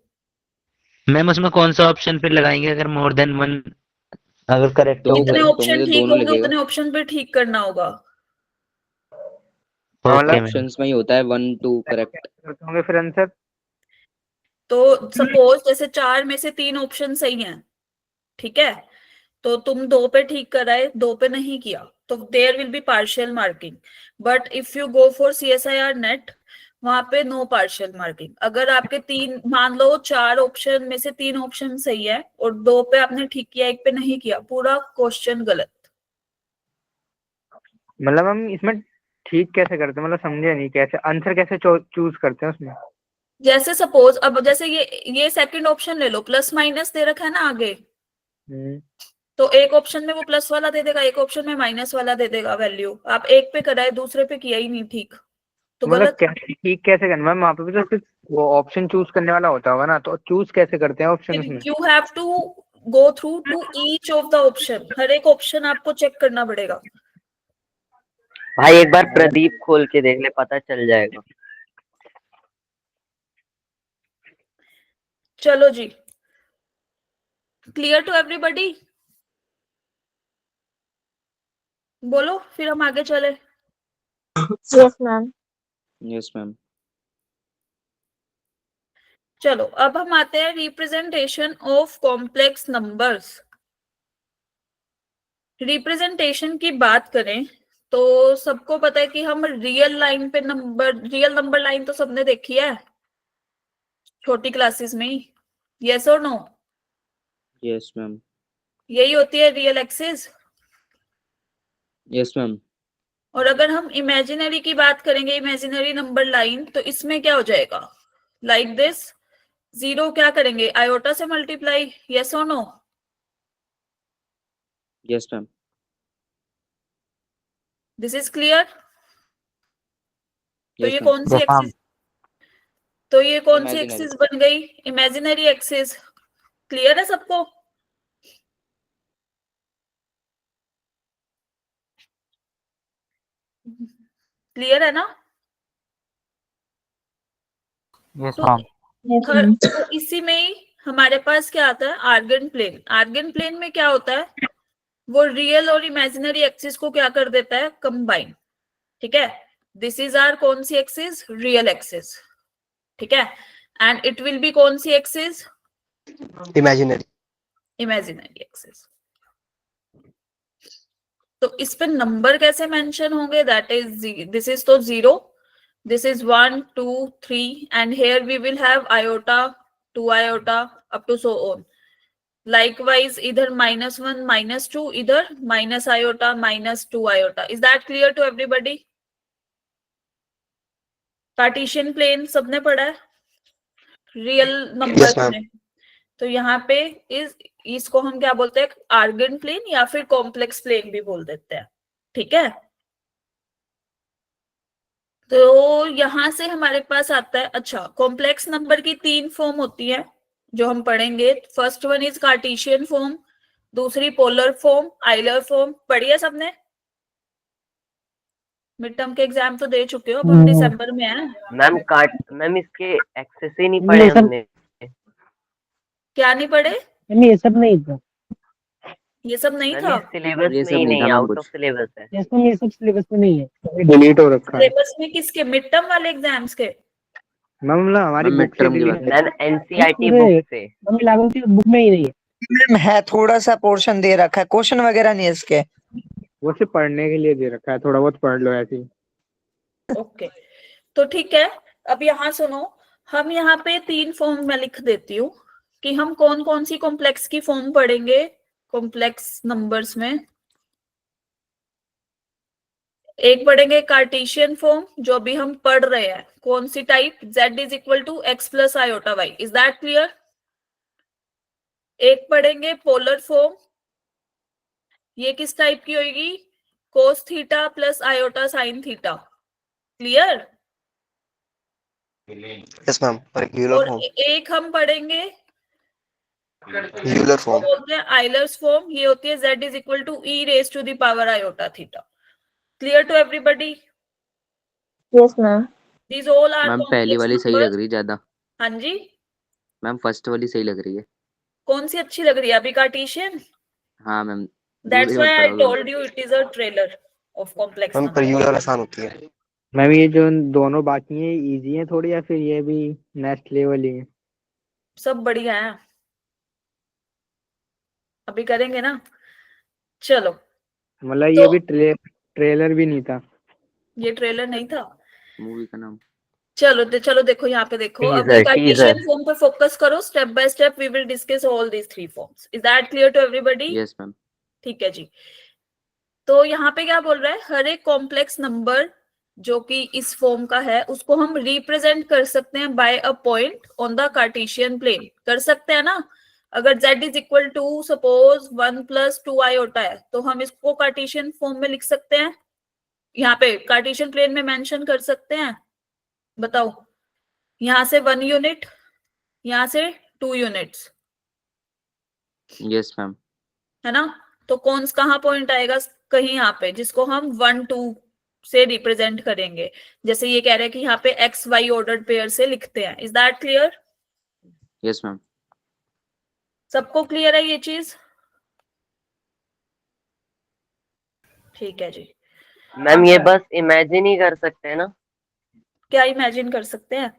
मैम उसमें कौन सा ऑप्शन फिर लगाएंगे अगर मोर देन वन अगर करेक्ट तो होगी जितने तो ऑप्शन मुझे ठीक दोनों होंगे लगेगा। उतने ऑप्शन पे ठीक करना होगा। Okay ma'am. ऑप्शंस में ही होता है 1 2 करेक्ट। करते होंगे फिर आंसर। तो सपोज जैसे 4 में से 3 ऑप्शन सही हैं, ठीक है, तो तुम 2 पे ठीक कराए, 2 पे नहीं किया, तो there will be partial marking. But if you go for CSIR NET, वहां पे नो पार्शियल मार्किंग। अगर आपके 3, मान लो 4 ऑप्शन में से 3 ऑप्शन सही है और 2 पे आपने ठीक किया, 1 पे नहीं किया, पूरा क्वेश्चन गलत। मतलब हम इसमें ठीक कैसे करते हैं, मतलब समझे नहीं, कैसे आंसर कैसे चूज करते हैं उसमें। जैसे सपोज अब जैसे ये सेकंड ऑप्शन ले लो, प्लस माइनस दे रखा है ना आगे, तो एक ऑप्शन में वो प्लस वाला दे देगा, एक ऑप्शन में माइनस वाला दे देगा वैल्यू। आप एक पे कराए, दूसरे पे किया ही नहीं ठीक, तो मतलब गलत। कैसे ठीक कैसे करना मैम, वहाँ पे भी तो सिर्फ वो ऑप्शन चूज करने वाला होता होगा ना, तो चूज कैसे करते हैं ऑप्शन उसमें। You have to go through to each of the option, हर एक ऑप्शन आपको चेक करना पड़ेगा। भाई एक बार प्रदीप खोल के देख ले, पता चल जाएगा। चलो जी, क्लियर टू एवरीबॉडी? बोलो फिर हम आगे चले। Yes ma'am. Yes ma'am. चलो अब हम आते हैं representation of complex numbers. Representation की बात करें तो सबको पता है कि हम रियल नंबर लाइन तो सबने देखी है छोटी क्लासेस में ही, यस और नो? Yes ma'am. यही होती है रियल एक्सिस। Yes ma'am. और अगर हम इमेजिनरी की बात करेंगे, इमेजिनरी नंबर लाइन, तो इसमें क्या हो जाएगा, लाइक दिस। 0 क्या करेंगे, आयोटा से मल्टीप्लाई, यस और no? Yes ma'am. This is clear? तो यस ये मैम। कौन सी यस मैम। एक्सिस, तो ये कौन सी इमेजिनरी। एक्सिस बन गई, इमेजिनरी एक्सिस। क्लियर है सबको? क्लियर है ना? यस तो मैम। तो इसी में ही हमारे पास क्या आता है, आर्गन प्लेन। आर्गन प्लेन में क्या होता है, वो रियल और इमेजिनरी एक्सिस को क्या कर देता है, कंबाइन। ठीक है, दिस इज आर कौन सी एक्सिस, रियल एक्सिस। ठीक है, एंड इट विल बी कौन सी एक्सिस, इमेजिनरी। Imaginary axis. तो इस पे नंबर कैसे मेंशन होंगे, दैट इज दिस इज तो 0, this is 1 2 3 and here we will have iota, 2 iota up to so on. Likewise इधर -1 -2, इधर minus iota -2 iota. Is that clear to everybody? Cartesian plane सबने पढ़ा है रियल नंबर्स Yes, ma'am. में। तो यहाँ पे इसको हम क्या बोलते हैं, आर्गन प्लेन या फिर कॉम्प्लेक्स प्लेन भी बोल देते हैं। ठीक है, तो यहां से हमारे पास आता है, अच्छा कॉम्प्लेक्स नंबर की 3 फॉर्म होती है जो हम पढ़ेंगे। First one is Cartesian form, दूसरी पोलर फॉर्म, आइलर फॉर्म। पढ़ी है सबने? मिड टर्म के एग्जाम तो दे चुके हो, अब हम दिसंबर में हैं। मैम इसके एक्सेस ही नहीं पढ़े हमने। क्या नहीं पढ़े? ये सब नहीं था। ये सब नहीं मैम था? ये सिलेबस ये में सब ही नहीं था नहीं, मैम आउट ऑफ कुछ। सिलेबस है। इसमें ये सब सिलेबस में नहीं है। डिलीट हो रखा है सिलेबस में किसके, मिड टर्म वाले एग्जाम्स के? मैम, मतलब हमारी मैम बुक मिड से टर्म की बात डिलीट। मैम एनसीईआरटी बुक से। मम्मी लागू की बुक में ही नहीं है। मैम है, थोड़ा सा पोर्शन दे रखा है, क्वेश्चन वगैरह नहीं है इसके। वो सिर्फ पढ़ने के लिए दे रखा है, थोड़ा बहुत पढ़ लो ऐसे ही। ओके, तो ठीक है। अब यहाँ सुनो, हम यहाँ पे 3 फॉर्म में लिख देती हूँ कि हम कौन कौन सी कॉम्प्लेक्स की फॉर्म पढ़ेंगे कॉम्प्लेक्स नंबर्स में। एक पढ़ेंगे कार्टेशियन फॉर्म, जो अभी हम पढ़ रहे हैं, कौन सी type, z is equal to x plus iota y। Is that clear? एक पढ़ेंगे पोलर फॉर्म, ये किस टाइप की होगी, cos theta plus iota sine theta. Clear? Yes, ma'am. और यूलर और फॉर्म। एक हम पढ़ेंगे, यूलर इसको फॉर्म। बोलते हैं आइलर्स फॉर्म, ये होती है z is equal to e raise to the power iota theta. Clear to everybody? Yes ma'am. These all are ma'am पहली कॉम्प्लेक्स वाली सही लग नंबर्स। रही ज्यादा। हाँ जी, मैम फर्स्ट वाली सही लग रही है। कौन सी अच्छी लग रही है अभी, कार्टेशियन? हाँ मैम दैट्स दूसरी व्हाई मत आई पढ़ाओ। Told you it is a trailer of complex ma'am पर नंबर। यूजर आसान होती है। मैम ये जो दोनों बाकी हैं इजी हैं थोड़ी, या फिर ये भी नेक्स्ट लेवल ही है? सब बढ़िया है, अभी करेंगे ना। चलो, मतलब तो ये भी ट्रेलर भी नहीं था? ये ट्रेलर नहीं था। मूवी का नाम। चलो देखो यहाँ पे देखो, अभी टीजर कार्टेशियन टीजर फॉर्म पे फोकस करो, step by step we will discuss all these three forms. Is that clear to everybody? Yes ma'am. ठीक है जी। तो यहाँ पे क्या बोल रहा है, हर एक कॉम्प्लेक्स नंबर जो कि इस फॉर्म का है उसको हम रिप्रेजेंट कर सकते हैं by a point on the Cartesian plane. कर सकते हैं ना? अगर z is equal to suppose 1 + 2 iota है तो हम इसको कार्टेशियन फॉर्म में लिख सकते हैं, यहाँ पे कार्टेशियन प्लेन में मेंशन कर सकते हैं। बताओ, यहाँ से 1 यूनिट, यहाँ से 2 यूनिट्स, यस मैम। है ना? तो कौन कहाँ पॉइंट आएगा? कहीं यहाँ पे, जिसको हम 1 2 से रिप्रेजेंट करेंगे। जैसे ये कह रहे हैं कि यहाँ पे एक्स वाई ऑर्डर्ड पेयर से लिखते हैं। Is that clear? Yes ma'am. सबको क्लियर है ये चीज? ठीक है जी। मैम ये बस इमेजिन ही कर सकते हैं ना? क्या इमेजिन कर सकते हैं?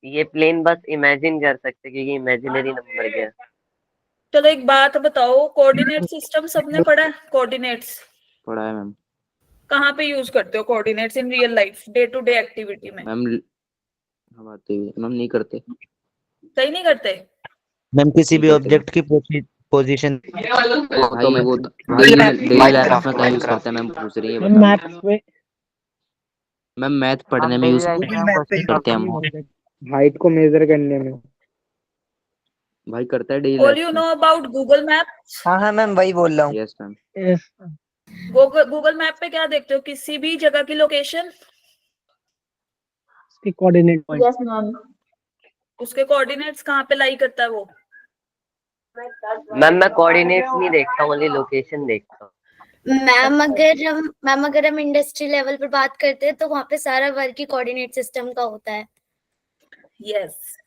ये प्लेन बस इमेजिन कर सकते हैं क्योंकि इमेजिनरी नंबर क्या है। चलो एक बात बताओ, कोऑर्डिनेट सिस्टम सबने पढ़ा है? कोऑर्डिनेट्स पढ़ा है मैम। कहाँ पे यूज करते हो? Coordinates in real life, day to day activity में? मैम हम आते हुए मैम नहीं करते। सही नहीं करते? मैम किसी भी नहीं करते ऑब्जेक्ट की पोजीशन भाई वो डेली लाइफ में कहीं यूज करते हैं मैम, पूछ रही है मैम बता। मैथ्स में मैम मैथ पढ़ने में यूज करते हैं हम। हाइट को मेजर करने में? भाई करता है डेली ऑल लाइफ यू में। Know about Google map? हाँ हाँ मैम वही बोल रहा हूँ। Yes ma'am. Yes Google map पे क्या देखते हो? किसी भी जगह की लोकेशन, इसके कोऑर्डिनेट पॉइंट। Yes ma'am. उसके कोऑर्डिनेट्स कहाँ पे लाई करता है वो? मैम मैं कोऑर्डिनेट्स नहीं देखता, ओनली लोकेशन देखता हूँ। मैम अगर हम इंडस्ट्री लेवल पर बात करते हैं तो वहाँ पे सारा वर्क ही कोऑर्डिनेट सिस्टम का होता है। यस।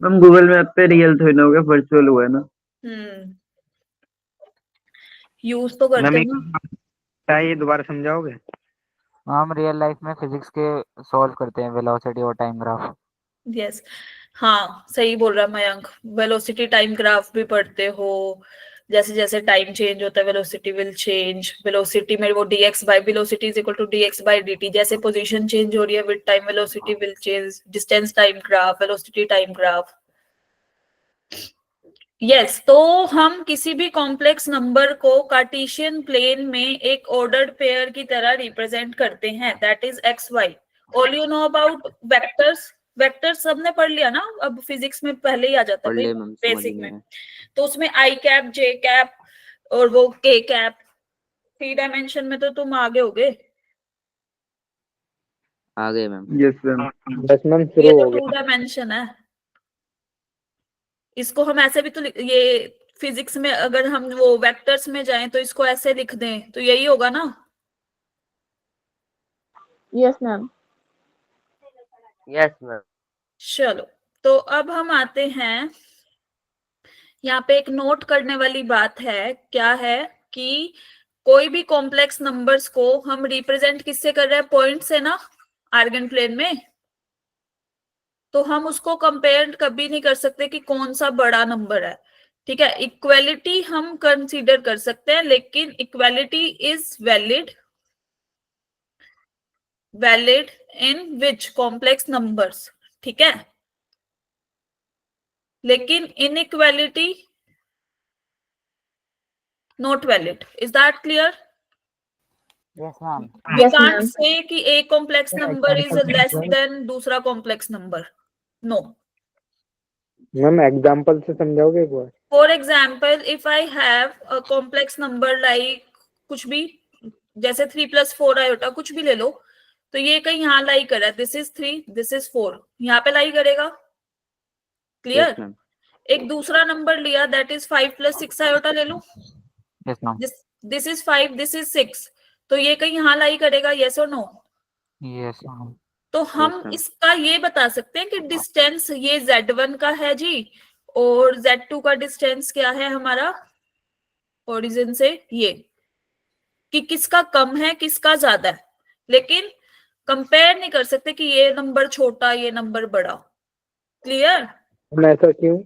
मैम गूगल मैप पे रियल थोड़ी ना हो गया, वर्चुअल हुआ है ना। यूज तो करते मैम हैं ना। ये दोबारा समझाओगे? हम रियल लाइफ में फिजिक्स के सॉल्व करते हैं, वेलोसिटी और टाइम ग्राफ। यस, हाँ सही बोल रहा है मयंक। वेलोसिटी टाइम ग्राफ भी पढ़ते हो। जैसे जैसे टाइम चेंज होता है वेलोसिटी विल चेंज। वेलोसिटी में वो dx by velocity is equal to dx by dt। जैसे पोजीशन चेंज हो रही है with time velocity will change. Distance time graph, velocity time graph. Yes, तो हम किसी भी कॉम्प्लेक्स नंबर को कार्टेशियन प्लेन में एक ऑर्डर्ड पेयर की तरह रिप्रेजेंट करते हैं, that is x y. All you know about vectors? Vectors सबने पढ़ लिया ना? अब फिजिक्स में पहले ही आ जाता है पढ़ ले मैम, समझ बेसिक में में। है। तो उसमें आई कैप, जे कैप और वो के कैप। 3 डायमेंशन में तो तुम आगे होगे। आ गए मैम। Yes ma'am. बस मैम ये शुरू तो हो 2 गया। डायमेंशन है। इसको हम ऐसे भी तो ये फिजिक्स में अगर हम वो वेक्टर्स में जाएं तो इसको ऐसे लिख दें तो यही होगा ना? Yes ma'am. Yes ma'am. चलो, तो अब हम आते हैं, यहाँ पे एक नोट करने वाली बात है। क्या है कि कोई भी कॉम्प्लेक्स नंबर्स को हम रिप्रेजेंट किससे कर रहे हैं? पॉइंट से ना, आर्गन प्लेन में। तो हम उसको कंपेयर कभी नहीं कर सकते कि कौन सा बड़ा नंबर है। ठीक है, इक्वालिटी हम कंसीडर कर सकते हैं, लेकिन equality is valid in which complex numbers. ठीक है, लेकिन inequality not valid. Is that clear? Yes ma'am. We yes can't ma'am. Say कि एक complex number is less than दूसरा complex number. No. Ma'am example से समझाओगे एक बार? For example, if I have a complex number like कुछ भी, जैसे 3 + 4 आयोटा, कुछ भी ले लो, तो ये कहीं यहाँ लाई कर रहा है। दिस इज 3, दिस इज 4, यहाँ पे लाई करेगा। क्लियर? Yes ma'am. एक दूसरा नंबर लिया, दैट इज 5 + 6 आयोटा ले लो। Yes ma'am. This is 5, this is 6, तो ये कहीं यहाँ लाई करेगा। यस और नो? Yes ma'am. तो हम Yes, ma'am. इसका ये बता सकते हैं कि डिस्टेंस ये Z1 का है जी, और Z2 का डिस्टेंस क्या है हमारा? ओरिजिन से ये, कि किसका कम है किसका ज्यादा है, लेकिन कंपेयर नहीं कर सकते कि ये नंबर छोटा ये नंबर बड़ा। क्लियर? ऐसा क्यों?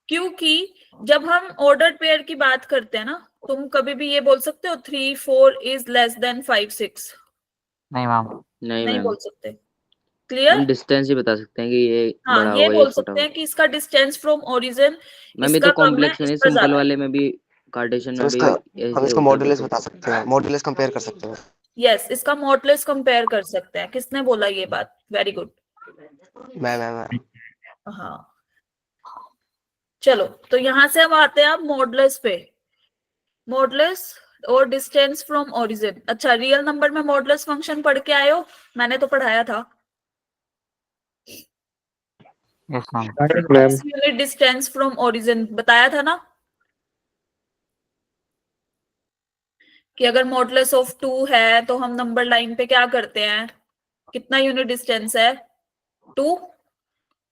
क्योंकि जब हम ऑर्डर पेयर की बात करते हैं ना, तुम कभी भी ये बोल सकते हो 3 4 इज लेस देन 5 6? नहीं मैम। नहीं नहीं मैम, बोल सकते। क्लियर? हम डिस्टेंस ही बता सकते हैं कि ये हाँ, बड़ा ये होगा, ये बोल छोटा सकते हैं होगा। कि इसका डिस्टेंस फ्रॉम ओरिजिन मैम ये इसका तो कम है कॉम्प्लेक्स नहीं, इसका सिंपल ज्यादा है। वाले में भी, कार्टेशियन तो में भी इसका ऐसे हम इसको होता है मॉड्यूलस बिल्कुल। बता सकते हैं, मॉड्यूलस कंपेयर कर सकते हैं। यस, इसका मॉडुलस कंपेयर कर सकते हैं। किसने बोला ये बात? Very good. मैं हाँ, चलो तो यहां से हम आते हैं अब मॉडुलस पे। मॉडुलस और डिस्टेंस फ्रॉम ओरिजिन। अच्छा, रियल नंबर में मॉडुलस फंक्शन पढ़ के आए हो? मैंने तो पढ़ाया था। Yes ma'am. Ma'am unit distance from origin बताया था ना, कि अगर मॉडुलस ऑफ 2 है तो हम नंबर लाइन पे क्या करते हैं, कितना यूनिट डिस्टेंस है? 2।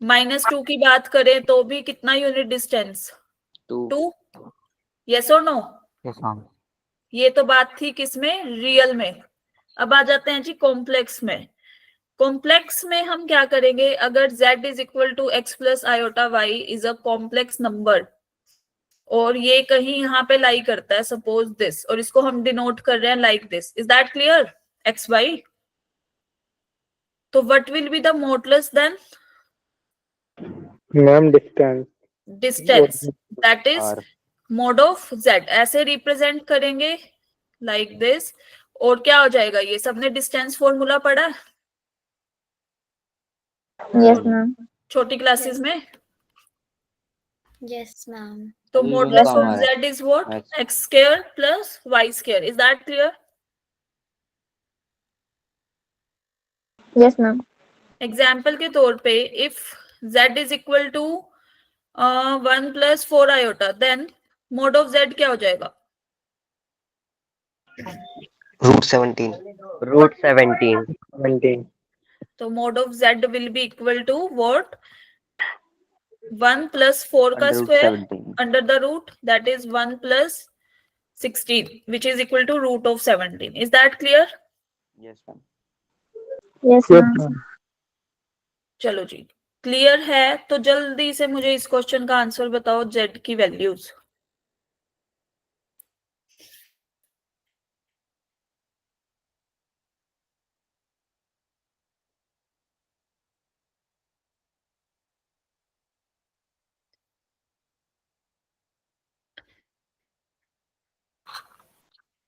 -2 की बात करें तो भी कितना यूनिट डिस्टेंस? 2। यस और नो? Yes ma'am. ये तो बात थी किसमें? रियल में। अब आ जाते हैं जी कॉम्प्लेक्स में। कॉम्प्लेक्स में हम क्या करेंगे? अगर z is equal to x plus iota y is a complex number, और ये कहीं यहाँ पे लाई करता है, सपोज दिस, और इसको हम डिनोट कर रहे हैं like this, is that clear? X y. तो what will be the modulus then? Ma'am distance distance, that is r. mod of z। ऐसे रिप्रेजेंट करेंगे लाइक दिस। और क्या हो जाएगा? ये सबने डिस्टेंस फॉर्मूला पढ़ा है यस मैम। छोटी क्लासेस में? Yes ma'am. तो अभी वही मॉडुलस काम ऑफ आ रहा z इज व्हाट? है। X square plus y square. Is that clear? Yes ma'am. Example के तौर पे if z is equal to 1 plus 4 iota, then mod of z क्या हो जाएगा? √17। √17। तो mod of z will be equal to what? 1 plus 4 का under root square 17। Under the root, that is 1 plus 16 which is equal to root of 17. Is that clear? Yes ma'am. Yes ma'am. चलो जी, क्लियर है तो जल्दी से मुझे इस क्वेश्चन का आंसर बताओ, z की वैल्यूज।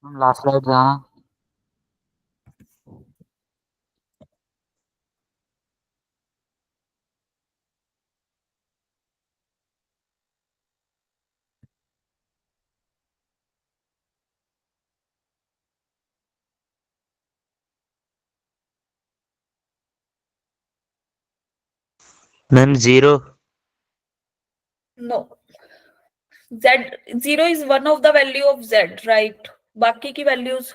लास्ट स्लाइड जाना। Ma'am 0। No, z 0 is one of the value of z, right? बाकी की वैल्यूज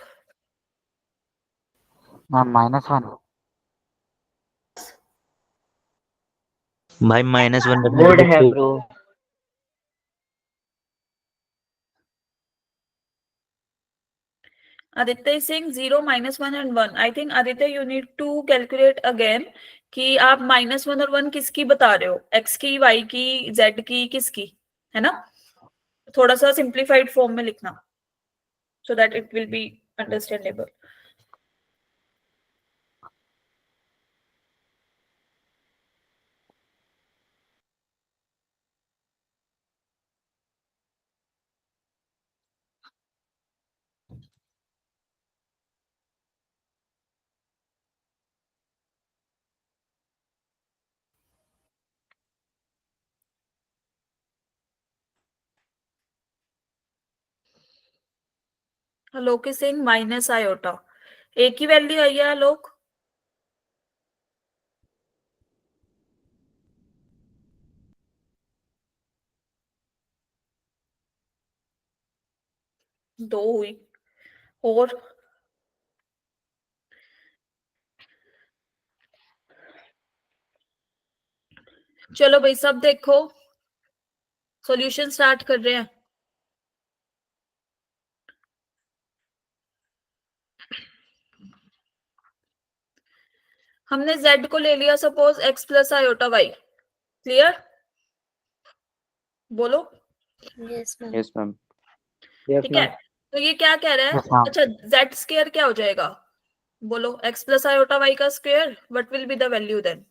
मैम -1। भाई -1 गुड है bro. Aditya Singh 0 -1 and 1। I think Aditya you need to calculate again कि आप -1 और 1 किसकी बता रहे हो, x की, y की, z की, किसकी, है ना? थोड़ा सा सिंप्लीफाइड फॉर्म में लिखना so that it will be understandable. लोके सिंह माइनस आयोटा, एक ही वैल्यू आई है लोग? दो हुई। और चलो भाई सब देखो, सॉल्यूशन स्टार्ट कर रहे हैं। हमने z को ले लिया suppose x plus iota y, clear? बोलो। Yes ma'am. Yes ma'am. ठीक है, तो ये क्या कह रहा है? Yes, ma'am. अच्छा, z स्क्वायर क्या हो जाएगा? बोलो, x प्लस आयोटा y का square, what will be the value then?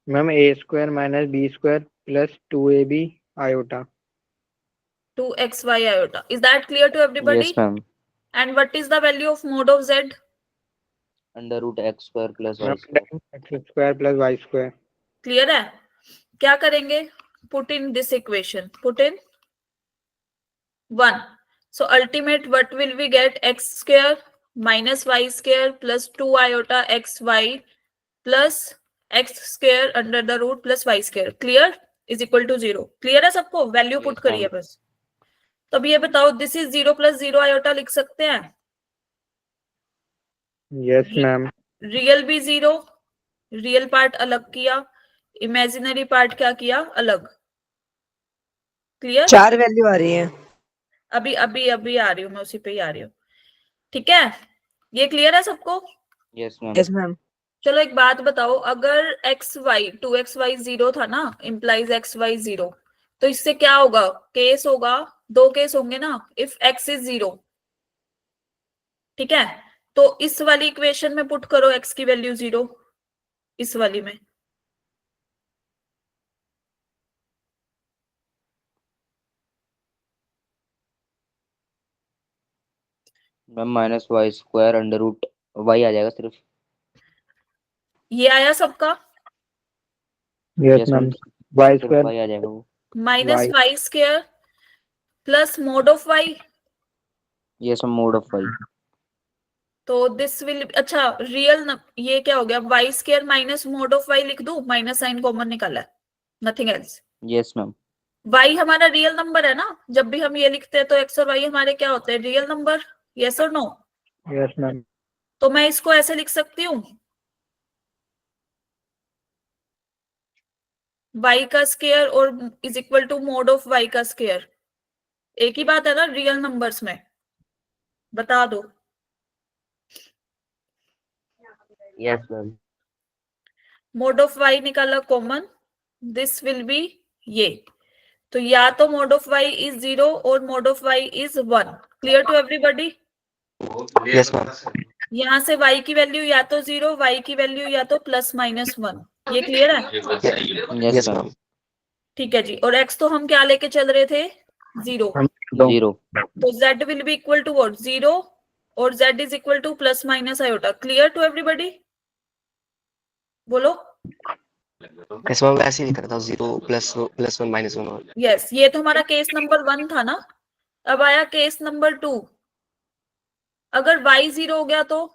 Ma'am a square minus b square plus 2ab iota. 2xy iota. Is that clear to everybody? Yes ma'am. And what is the value of mod of z? Under root x square plus y ma'am square. X square plus y square. Clear है? क्या करेंगे? Put in this equation. Put in 1. So ultimate what will we get? X square minus y square plus 2 iota xy plus x square under the root plus y square. Clear? Is equal to 0. Clear है सबको? Value put Yes, करिए ma'am. बस। तब ये बताओ, दिस इज 0 प्लस 0 आयोटा लिख सकते हैं? Yes ma'am. रियल भी 0, रियल पार्ट अलग किया, इमेजिनरी पार्ट क्या किया? अलग। क्लियर? 4 वैल्यू आ रही है। अभी अभी अभी आ रही हूँ मैं, उसी पे ही आ रही हूँ। ठीक है, ये क्लियर है सबको? Yes ma'am. Yes ma'am. चलो एक बात बताओ, अगर एक्स वाई 2xy 0 था ना, इम्प्लाइज xy 0, तो इससे क्या होगा? केस होगा, 2 केस होंगे ना, इफ x इज 0। ठीक है, तो इस वाली इक्वेशन में पुट करो x की वैल्यू 0, इस वाली में। Ma'am minus y square under root y आ जाएगा सिर्फ। ये आया सबका? Yes ma'am. वाई सिर्फ स्क्वायर वाई आ जाएगा वो। Minus y square plus mod of y. Yes ma'am, mod of y. तो दिस विल, अच्छा रियल, ये क्या हो गया? Y square minus mod of y लिख दूं? माइनस साइन कॉमन निकाला है, nothing else. Yes ma'am. Y हमारा रियल नंबर है ना, जब भी हम ये लिखते हैं तो एक्स और वाई हमारे क्या होते हैं? Real number. यस और नो? Yes ma'am. तो मैं इसको ऐसे लिख सकती हूँ, वाई का स्क्वायर और is equal to mod of y का स्क्वायर। एक ही बात है ना रियल नंबर्स में? बता दो। Yes ma'am. Mod of y निकाला कॉमन, दिस विल बी ये। तो या तो मोड ऑफ वाई इज 0 और mod of y is 1। Clear to everybody? Yes ma'am. यहाँ से y की वैल्यू या तो 0, y की वैल्यू या तो प्लस माइनस 1। ये क्लियर है? Yes ma'am. ठीक है जी। और x तो हम क्या लेके चल रहे थे? 0। 0। तो z will be equal to what? 0 और z is equal to plus minus iota. Clear to everybody? बोलो। यस मैम, ऐसे ही लिखा था 0 प्लस 1 माइनस 1। यस, ये तो हमारा केस नंबर 1 था ना। अब आया केस नंबर 2। अगर y 0 हो गया तो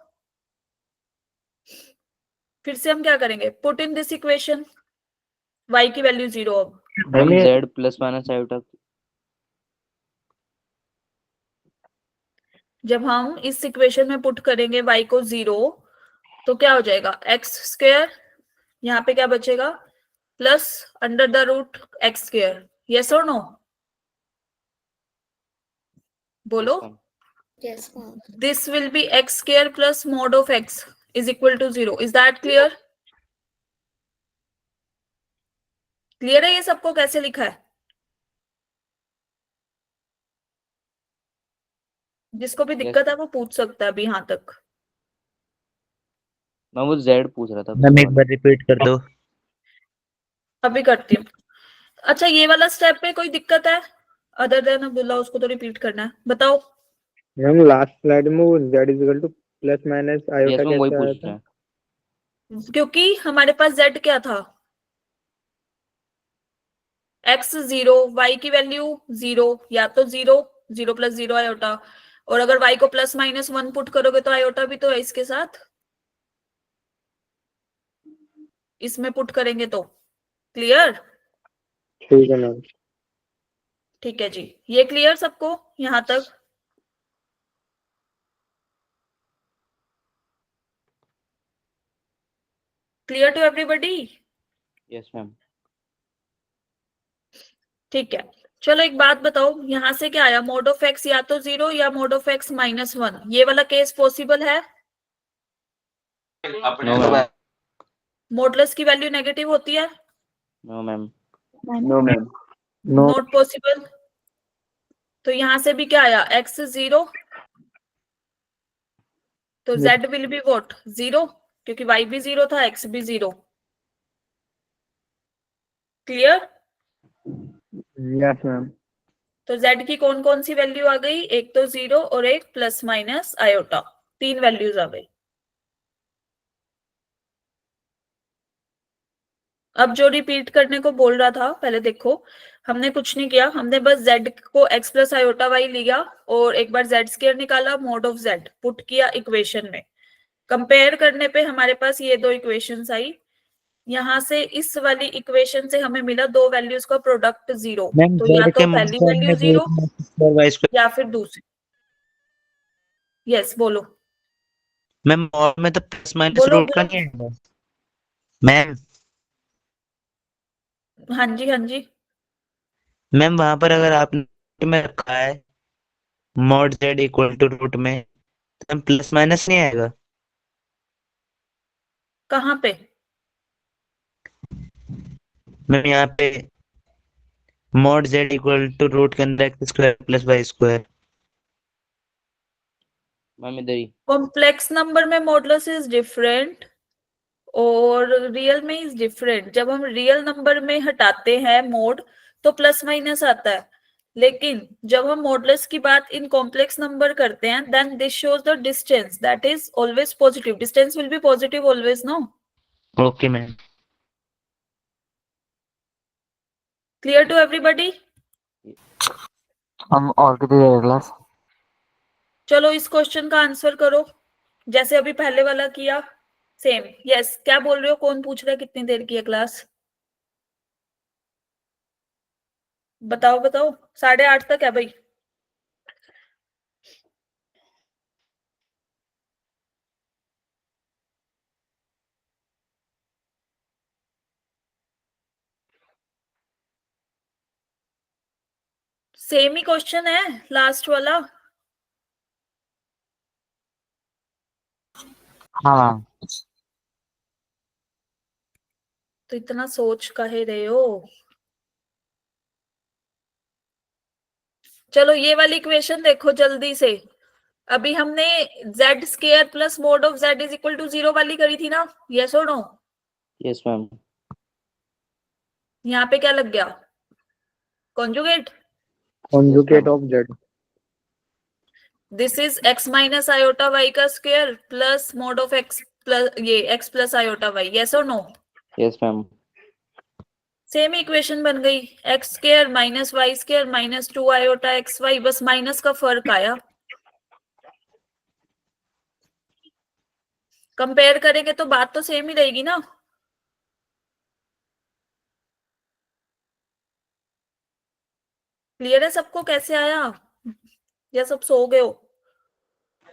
फिर से हम क्या करेंगे? Put in this equation, y की वैल्यू 0। अब जेड प्लस माइनस आयोटा। जब हम इस इक्वेशन में पुट करेंगे y को 0, तो क्या हो जाएगा? एक्स स्क्वायर, यहाँ पे क्या बचेगा? Plus under the root x square. Yes और नो? बोलो। Yes ma'am. This will be x square plus mod of x is equal to 0। Is that clear? Clear है ये सबको कैसे लिखा है? जिसको भी दिक्कत है वो पूछ सकता है अभी यहाँ तक। मैं वो जेड पूछ रहा था। मैम एक बार रिपीट कर दो। अभी करती हूँ। अच्छा, ये वाला स्टेप पे कोई दिक्कत है? अदर देन अब्दुल्ला, उसको तो रिपीट करना है। बताओ। मैम लास्ट स्लाइड में वो z is equal to plus minus iota yes ma'am, वही कैसे आया पूछ रहे था? हैं। क्योंकि हमारे पास z क्या था? x 0, y की वैल्यू 0, या तो 0, 0 प्लस 0 आयोटा। और अगर y को प्लस माइनस 1 पुट करोगे तो आयोटा भी तो है इसके साथ, इसमें पुट करेंगे तो। क्लियर? ठीक है मैम। ठीक है जी। ये क्लियर सबको यहां तक? Clear to everybody? Yes ma'am. ठीक है, चलो एक बात बताओ, यहां से क्या आया? मोड ऑफ एक्स या तो 0 या मोड ऑफ एक्स माइनस 1। ये वाला केस पॉसिबल है? No ma'am. मॉडुलस की वैल्यू नेगेटिव होती है? No ma'am. No ma'am. No. Not possible. तो यहाँ से भी क्या आया, x 0, तो z विल बी व्हाट 0, क्योंकि y भी 0 था, x भी 0। क्लियर? Yes ma'am. तो z की कौन कौन सी वैल्यू आ गई, एक तो 0 और एक प्लस माइनस आयोटा, 3 वैल्यूज आ गई। अब जो रिपीट करने को बोल रहा था, पहले देखो, हमने कुछ नहीं किया, हमने बस z को x प्लस आयोटा y लिया और एक बार z स्क्वायर निकाला, मोड ऑफ z पुट किया इक्वेशन में। कंपेयर करने पे हमारे पास ये दो इक्वेशंस आई, यहाँ से इस वाली इक्वेशन से हमें मिला दो वैल्यूज का प्रोडक्ट 0, मैम तो या z तो के पहली मॉड वैल्यू में 0 y स्क्वायर। या फिर दूसरी। यस बोलो मैम मॉड में तो प्लस माइनस बोलो रूट का बोलो। नहीं आएगा मैम। हाँ जी हाँ जी। मैम वहां पर अगर आपने में रखा है mod z equal to root में, तो प्लस माइनस नहीं आएगा? कहाँ पे? मैम यहाँ पे mod z equal to root के अंदर x square plus y square. Ma'am इधर ही। कॉम्प्लेक्स नंबर में मॉडुलस इज डिफरेंट और रियल में इज डिफरेंट। जब हम रियल नंबर में हटाते हैं मोड तो प्लस माइनस आता है, लेकिन जब हम मॉडुलस की बात इन कॉम्प्लेक्स नंबर करते हैं then this shows the distance that is always positive. Distance will be positive always, no? Okay ma'am. Clear to everybody? हम और कितनी देर है क्लास? चलो इस क्वेश्चन का आंसर करो जैसे अभी पहले वाला किया, सेम। यस क्या बोल रहे हो, कौन पूछ रहा है कितनी देर की है क्लास? बताओ बताओ, 8:30 तक है भाई। सेम ही क्वेश्चन है लास्ट वाला। हाँ मैम। तो इतना सोच काहे रहे हो? चलो ये वाली इक्वेशन देखो जल्दी से। अभी हमने z square plus mod of z is equal to 0 वाली करी थी ना, यस और नो? Yes ma'am. यहाँ पे क्या लग गया, conjugate. Conjugate of z। This is x minus iota y का square plus mod of x plus ये x plus iota y, yes और no? Yes ma'am. Same equation बन गई, x square minus y square minus 2 iota x y, बस माइनस का फर्क आया। कंपेयर करेंगे तो बात तो सेम ही रहेगी ना। क्लियर है सबको कैसे आया, या सब सो गए हो?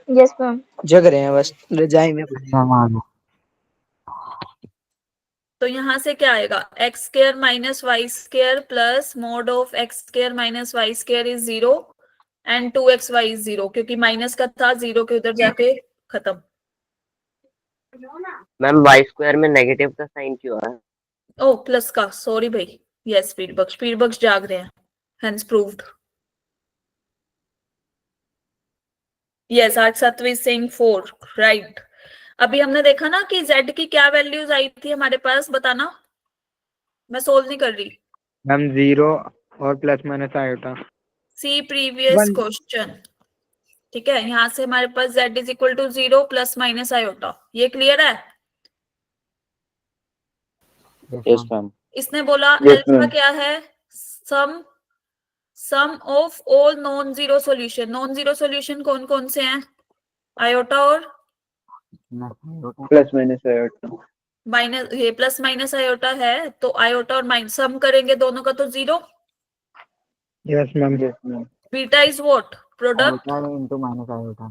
Yes ma'am. जग रहे हैं बस रजाई में। मैम आ गया। तो यहाँ से क्या आएगा, x square minus y square plus mod of x square minus y square is 0 and 2xy is 0, क्योंकि माइनस का था 0 के उधर जाके खत्म। मैम वाई स्क्वायर में नेगेटिव का साइन क्यों है? ओ प्लस का, सॉरी भाई। यस स्पीड बक्स जाग रहे हैं, hence proved. Yes 8 7 saying 4 right. अभी हमने देखा ना कि z की क्या वैल्यूज आई थी हमारे पास, बताना, मैं सोल्व नहीं कर रही। मैम 0 और plus minus iota. See previous One. Question. ठीक है, यहाँ से हमारे पास z is equal to 0 plus minus iota, ये क्लियर है? Yes ma'am. इसने बोला Yes, अल्फा ma'am. क्या है, sum of all non zero solution. Non zero solution कौन कौन से हैं, आयोटा और प्लस माइनस आयोटा। माइनस, ये प्लस माइनस आयोटा है, तो आयोटा और माइनस सम करेंगे दोनों का तो 0। Yes ma'am. Yes ma'am. Beta is what, product iota into minus iota.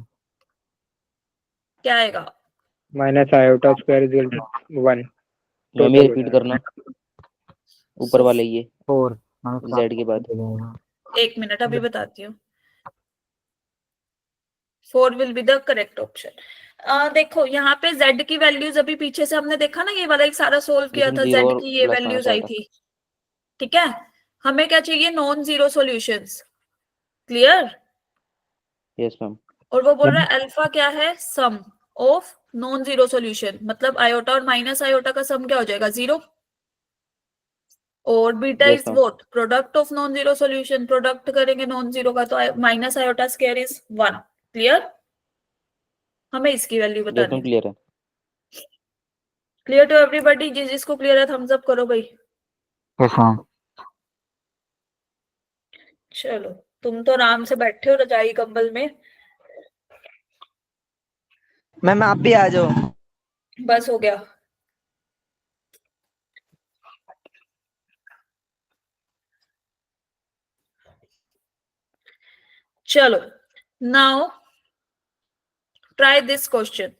क्या आएगा? Minus iota square is equal to 1। Ma'am ये रिपीट करना ऊपर वाले ये 4 जेड के बाद। एक मिनट अभी बताती हूँ। 4 will be the correct option. देखो यहाँ पे z की वैल्यूज अभी पीछे से हमने देखा ना, ये वाला एक सारा सोल्व किया इसमें था, जीरो z और की ये प्लस आना वैल्यूज आई चाहिए था। थी। ठीक है, हमें क्या चाहिए, non zero solutions. Clear? Yes ma'am. और वो बोल रहा है अल्फा क्या है, sum of non zero solution, मतलब आयोटा और माइनस आयोटा का सम क्या हो जाएगा, 0। और beta yes is ma'am. What, product of non zero solution, प्रोडक्ट करेंगे नॉन जीरो का तो minus iota square is 1। Clear? हमें इसकी वैल्यू यस बतानी मैम है। क्लियर है। Clear to everybody? जिसको क्लियर है थम्स अप करो भाई। Yes ma'am. चलो, तुम तो आराम से बैठे हो रजाई कंबल में। मैम आप भी आ जाओ। बस हो गया। चलो, नाउ ट्राई दिस क्वेश्चन।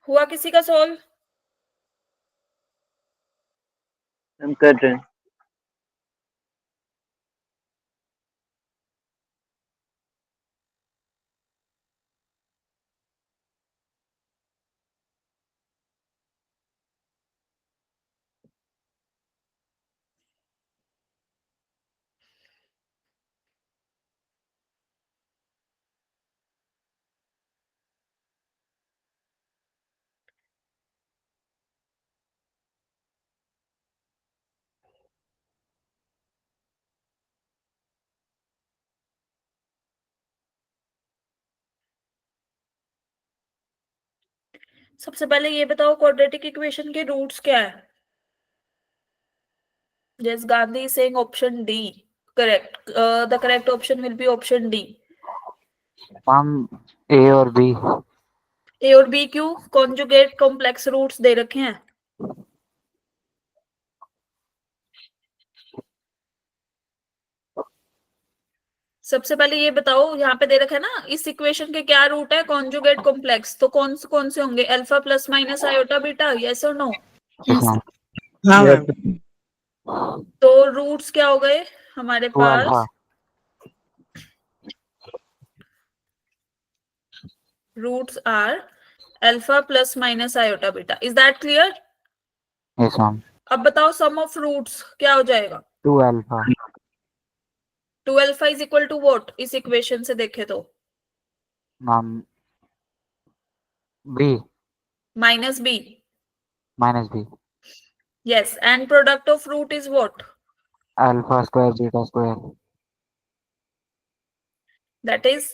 हुआ किसी का सॉल्व? हम कर रहे हैं। सबसे पहले ये बताओ, क्वाड्रेटिक इक्वेशन के रूट्स क्या है? Yes, Gandhi is saying option D. Correct. The correct option will be option D. Ma'am A और बी। A और B क्यों? कॉन्जुगेट कॉम्प्लेक्स रूट्स दे रखे हैं। सबसे पहले ये बताओ, यहाँ पे दे रखा है ना, इस इक्वेशन के क्या रूट है, कॉन्जुगेट कॉम्प्लेक्स, तो कौन से होंगे, alpha plus minus iota beta, yes और नो? Yes ma'am. हाँ मैम। तो रूट्स क्या हो गए हमारे 2 अल्फा। पास? Roots are alpha plus minus iota beta. Is that clear? Yes ma'am. अब बताओ सम ऑफ रूट्स क्या हो जाएगा? 2 alpha. 2 alpha is equal to what इस इक्वेशन से देखे तो? Ma'am b minus b. Minus b. Yes, and product of root is what? Alpha square beta square. That is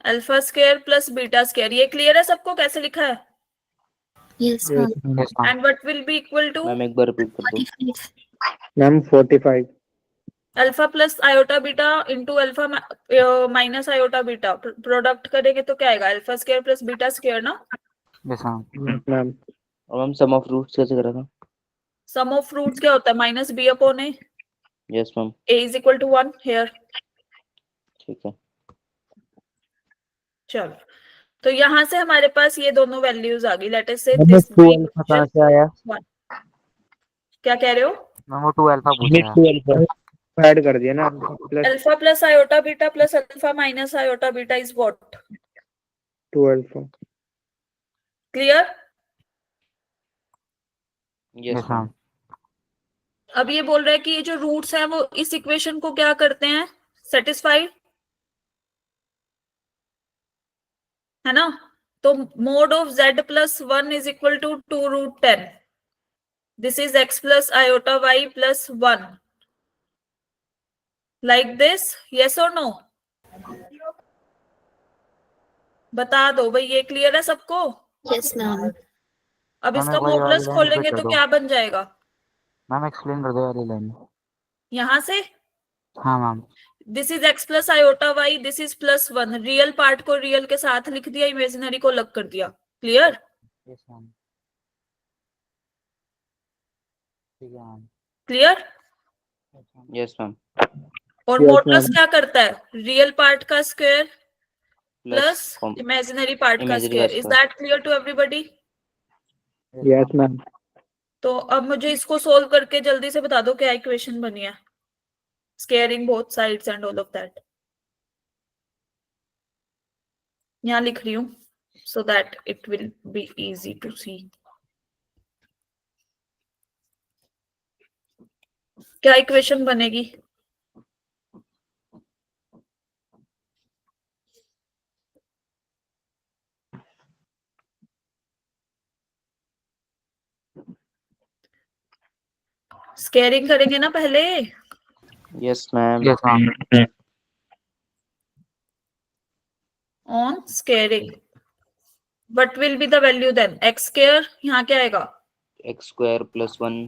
alpha square plus beta square. ये क्लियर है सबको कैसे लिखा है? Yes, ma'am. Yes ma'am. And what will be equal to? Ma'am एक बार रिपीट कर दो। 45. Ma'am 45। Alpha plus iota beta into alpha minus iota beta, product करेंगे तो क्या आएगा, alpha square plus beta square ना? Yes ma'am. मैम और मैम सम ऑफ रूट्स कैसे करा था? सम ऑफ रूट्स क्या होता है, minus b upon a. Yes ma'am. A is equal to 1 here. ठीक है। चलो, तो यहां से हमारे पास ये दोनों वैल्यूज आ गई। लेट अस से मैम दिस 2 अल्फा कहाँ से आया? क्या कह रहे हो? मैम वो 2 अल्फा पूछ मिड रहा है। 2 अल्फा ऐड कर दिया ना plus alpha plus iota beta plus alpha minus iota beta is what? 2 alpha. Clear? Yes yes ma'am. Ma'am. अब ये बोल रहा है कि ये जो रूट्स हैं वो इस इक्वेशन को क्या करते हैं? सेटिस्फाई, है ना? तो mod of z plus 1 is equal to 2√10. This is x plus iota y plus 1. Like this, yes और नो? बता दो भाई, ये क्लियर है सबको? Yes ma'am. अब मैम इसका एक बार ये वाली मॉडुलस लाइन खोलेंगे रिपीट कर तो दो। क्या बन जाएगा? मैम एक्सप्लेन कर दो ये वाली लाइन। यहां से हाँ ma'am. This is x plus iota y, this is plus 1. Real part को रियल के साथ लिख दिया, इमेजिनरी को अलग कर दिया. क्लियर? Yes ma'am. ठीक है मैम। क्लियर? Yes ma'am. और Yes, मॉडुलस ma'am. क्या करता है? रियल पार्ट का square plus plus imaginary part का imaginary स्क्वायर. का is square. That clear to everybody? Yes ma'am. तो अब मुझे इसको सोल्व करके जल्दी से बता दो क्या इक्वेशन बनी है. Squaring both sides and all of that. यहां लिख रही हूं so that it will be easy to see. क्या इक्वेशन बनेगी? स्क्वायरिंग करेंगे ना पहले. Yes ma'am. Yes ma'am. On squaring what will be the value then? x square यहाँ क्या आएगा? X square plus 1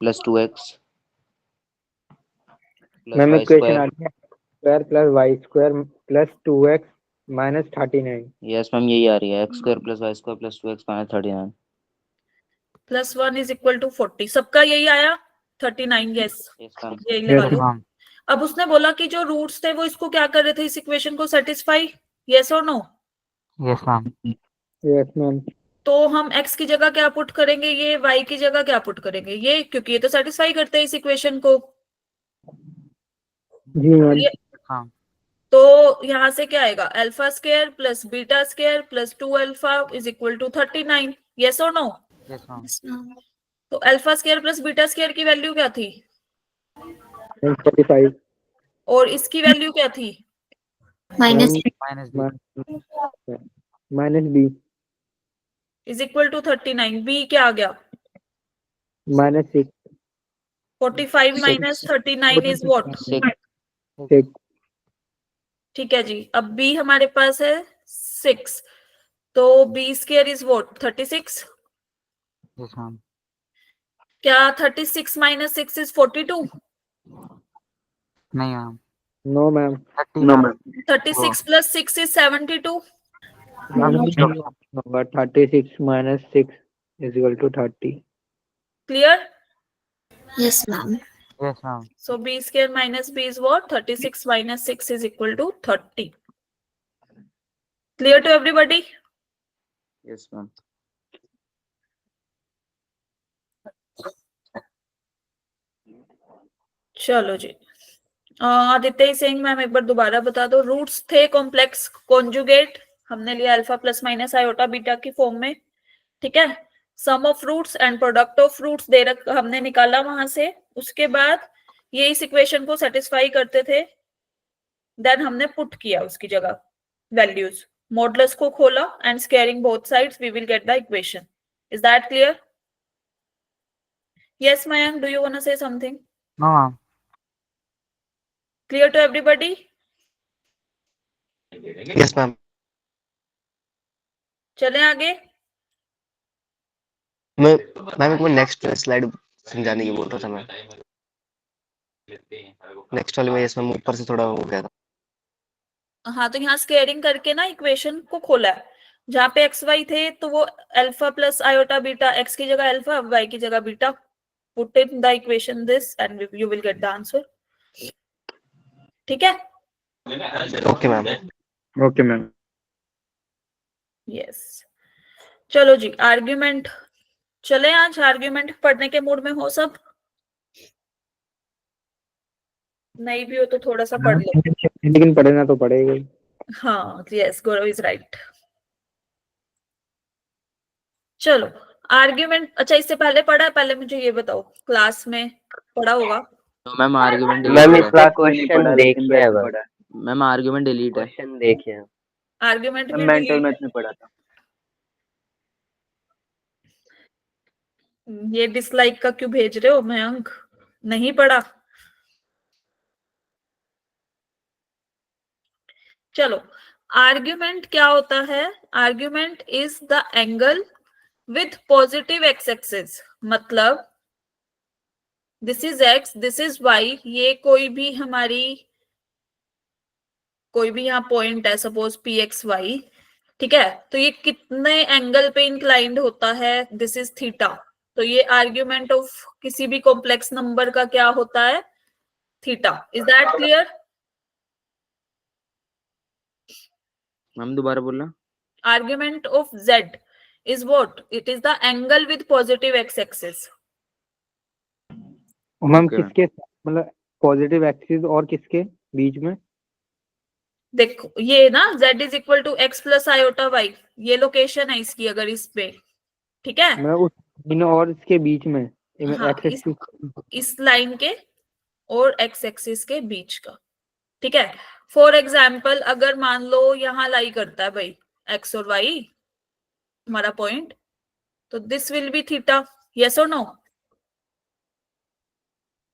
plus 2x plus ma'am y equation आ स्क्वायर। रही है square plus y square plus 2x minus 39. Yes ma'am यही आ रही है, x square plus y square plus 2x minus 39 plus 1 is equal to 40. सबका यही आया 39. Yes, yes ma'am. यही लगा Yes, लो. मैम। अब उसने बोला कि जो रूट्स थे वो इसको क्या कर रहे थे, इस इक्वेशन को सेटिस्फाई. यस और no? Yes ma'am. Yes ma'am. तो हम x की जगह क्या पुट करेंगे, ये y की जगह क्या पुट करेंगे, ये, क्योंकि ये तो सेटिस्फाई करते हैं इस इक्वेशन को. जी मैम. ये- हाँ। तो यहां से क्या आएगा? Alpha square plus beta square plus 2 alpha is equal to 39. Yes और no? Yes ma'am. Yes ma'am. तो alpha square plus beta square की वैल्यू क्या थी? 45. और इसकी वैल्यू क्या थी? Minus minus b. Minus b is equal to 39. B क्या आ गया? माइनस 6. 45 minus 39 is what? 6. ठीक है जी. अब b हमारे पास है 6, तो b square is what? 36. Yes ma'am. क्या 36 माइनस 6 इज 42? नहीं मैम। No ma'am. 30 ma'am. 36 plus 6 is 72. होगा 36 minus 6 is equal to 30. Clear? Yes ma'am. Yes ma'am. So b square minus b is what? 36 minus 6 is equal to 30. Clear to everybody? Yes ma'am. चलो जी. आदित्य सिंह मैम एक बार दोबारा बता दो. रूट्स थे कॉम्प्लेक्स कॉन्जुगेट, हमने लिया alpha plus minus iota beta की फॉर्म में. ठीक है. Sum of roots and product of roots दे रख हमने निकाला वहां से. उसके बाद ये इस इक्वेशन को सेटिस्फाई करते थे. देन हमने पुट किया उसकी जगह वैल्यूज, मॉडुलस को खोला and squaring both sides we will get the equation. Is that clear? Yes, Mayank, do you want to say something? No ma'am. Clear to everybody? Yes ma'am. चलें आगे. मैं मैम एक नेक्स्ट स्लाइड समझाने की बोल रहा था मैं. नेक्स्ट वाले में यस मैम ऊपर से थोड़ा हो गया था. हाँ, तो यहाँ स्क्वायरिंग करके ना इक्वेशन को खोला है. जहाँ पे एक्स वाई थे तो वो alpha plus iota beta, x की जगह अल्फा, वाई की जगह beta. Put in the equation this and you will get the answer. ठीक है? Okay ma'am. Okay ma'am. Yes. चलो जी, आर्ग्यूमेंट. चले आज आर्ग्यूमेंट पढ़ने के मूड में हो सब? नहीं भी हो तो थोड़ा सा पढ़ लो। लेकिन पढ़ना तो पड़ेगा ही। हाँ, यस, गौरव इज राइट। चलो, आर्ग्यूमेंट, अच्छा इससे पहले पढ़ा है? पहले मुझे ये बताओ, क्लास में पढ़ा होगा? तो मैम आर्ग्यूमेंट मैम डिलीट इसका है। क्वेश्चन देखिए है बस, मैम आर्ग्यूमेंट डिलीट है। क्वेश्चन देखिए। आर्ग्यूमेंट भी मेंटल delete मैथ में पढ़ा था। है। ये डिसलाइक का क्यों भेज रहे हो मयंक? नहीं पढ़ा? चलो, आर्ग्यूमेंट क्या होता है? Argument is the angle with positive x axis, मतलब this is x, this is y, ये कोई भी हमारी कोई भी यहाँ पॉइंट है, सपोज पी एक्स वाई, ठीक है? तो ये कितने एंगल पे इंक्लाइंड होता है? This is theta. तो ये आर्ग्यूमेंट ऑफ किसी भी कॉम्प्लेक्स नंबर का क्या होता है? Theta. Is that clear? Ma'am दोबारा बोलना। Argument of z is what? It is the angle with positive x axis. Ma'am Okay, किसके मतलब पॉजिटिव एक्सिस और किसके बीच में? देखो ये ना z is equal to x plus iota y, ये लोकेशन है इसकी, अगर इस पे, ठीक है? मैं उस इन और इसके बीच में हाँ, एक्सिस इस लाइन के और एक्स एक्सिस के बीच का, ठीक है? फॉर एग्जाम्पल, अगर मान लो यहाँ लाई करता है भाई एक्स और वाई, हमारा पॉइंट, तो this will B theta, yes और no?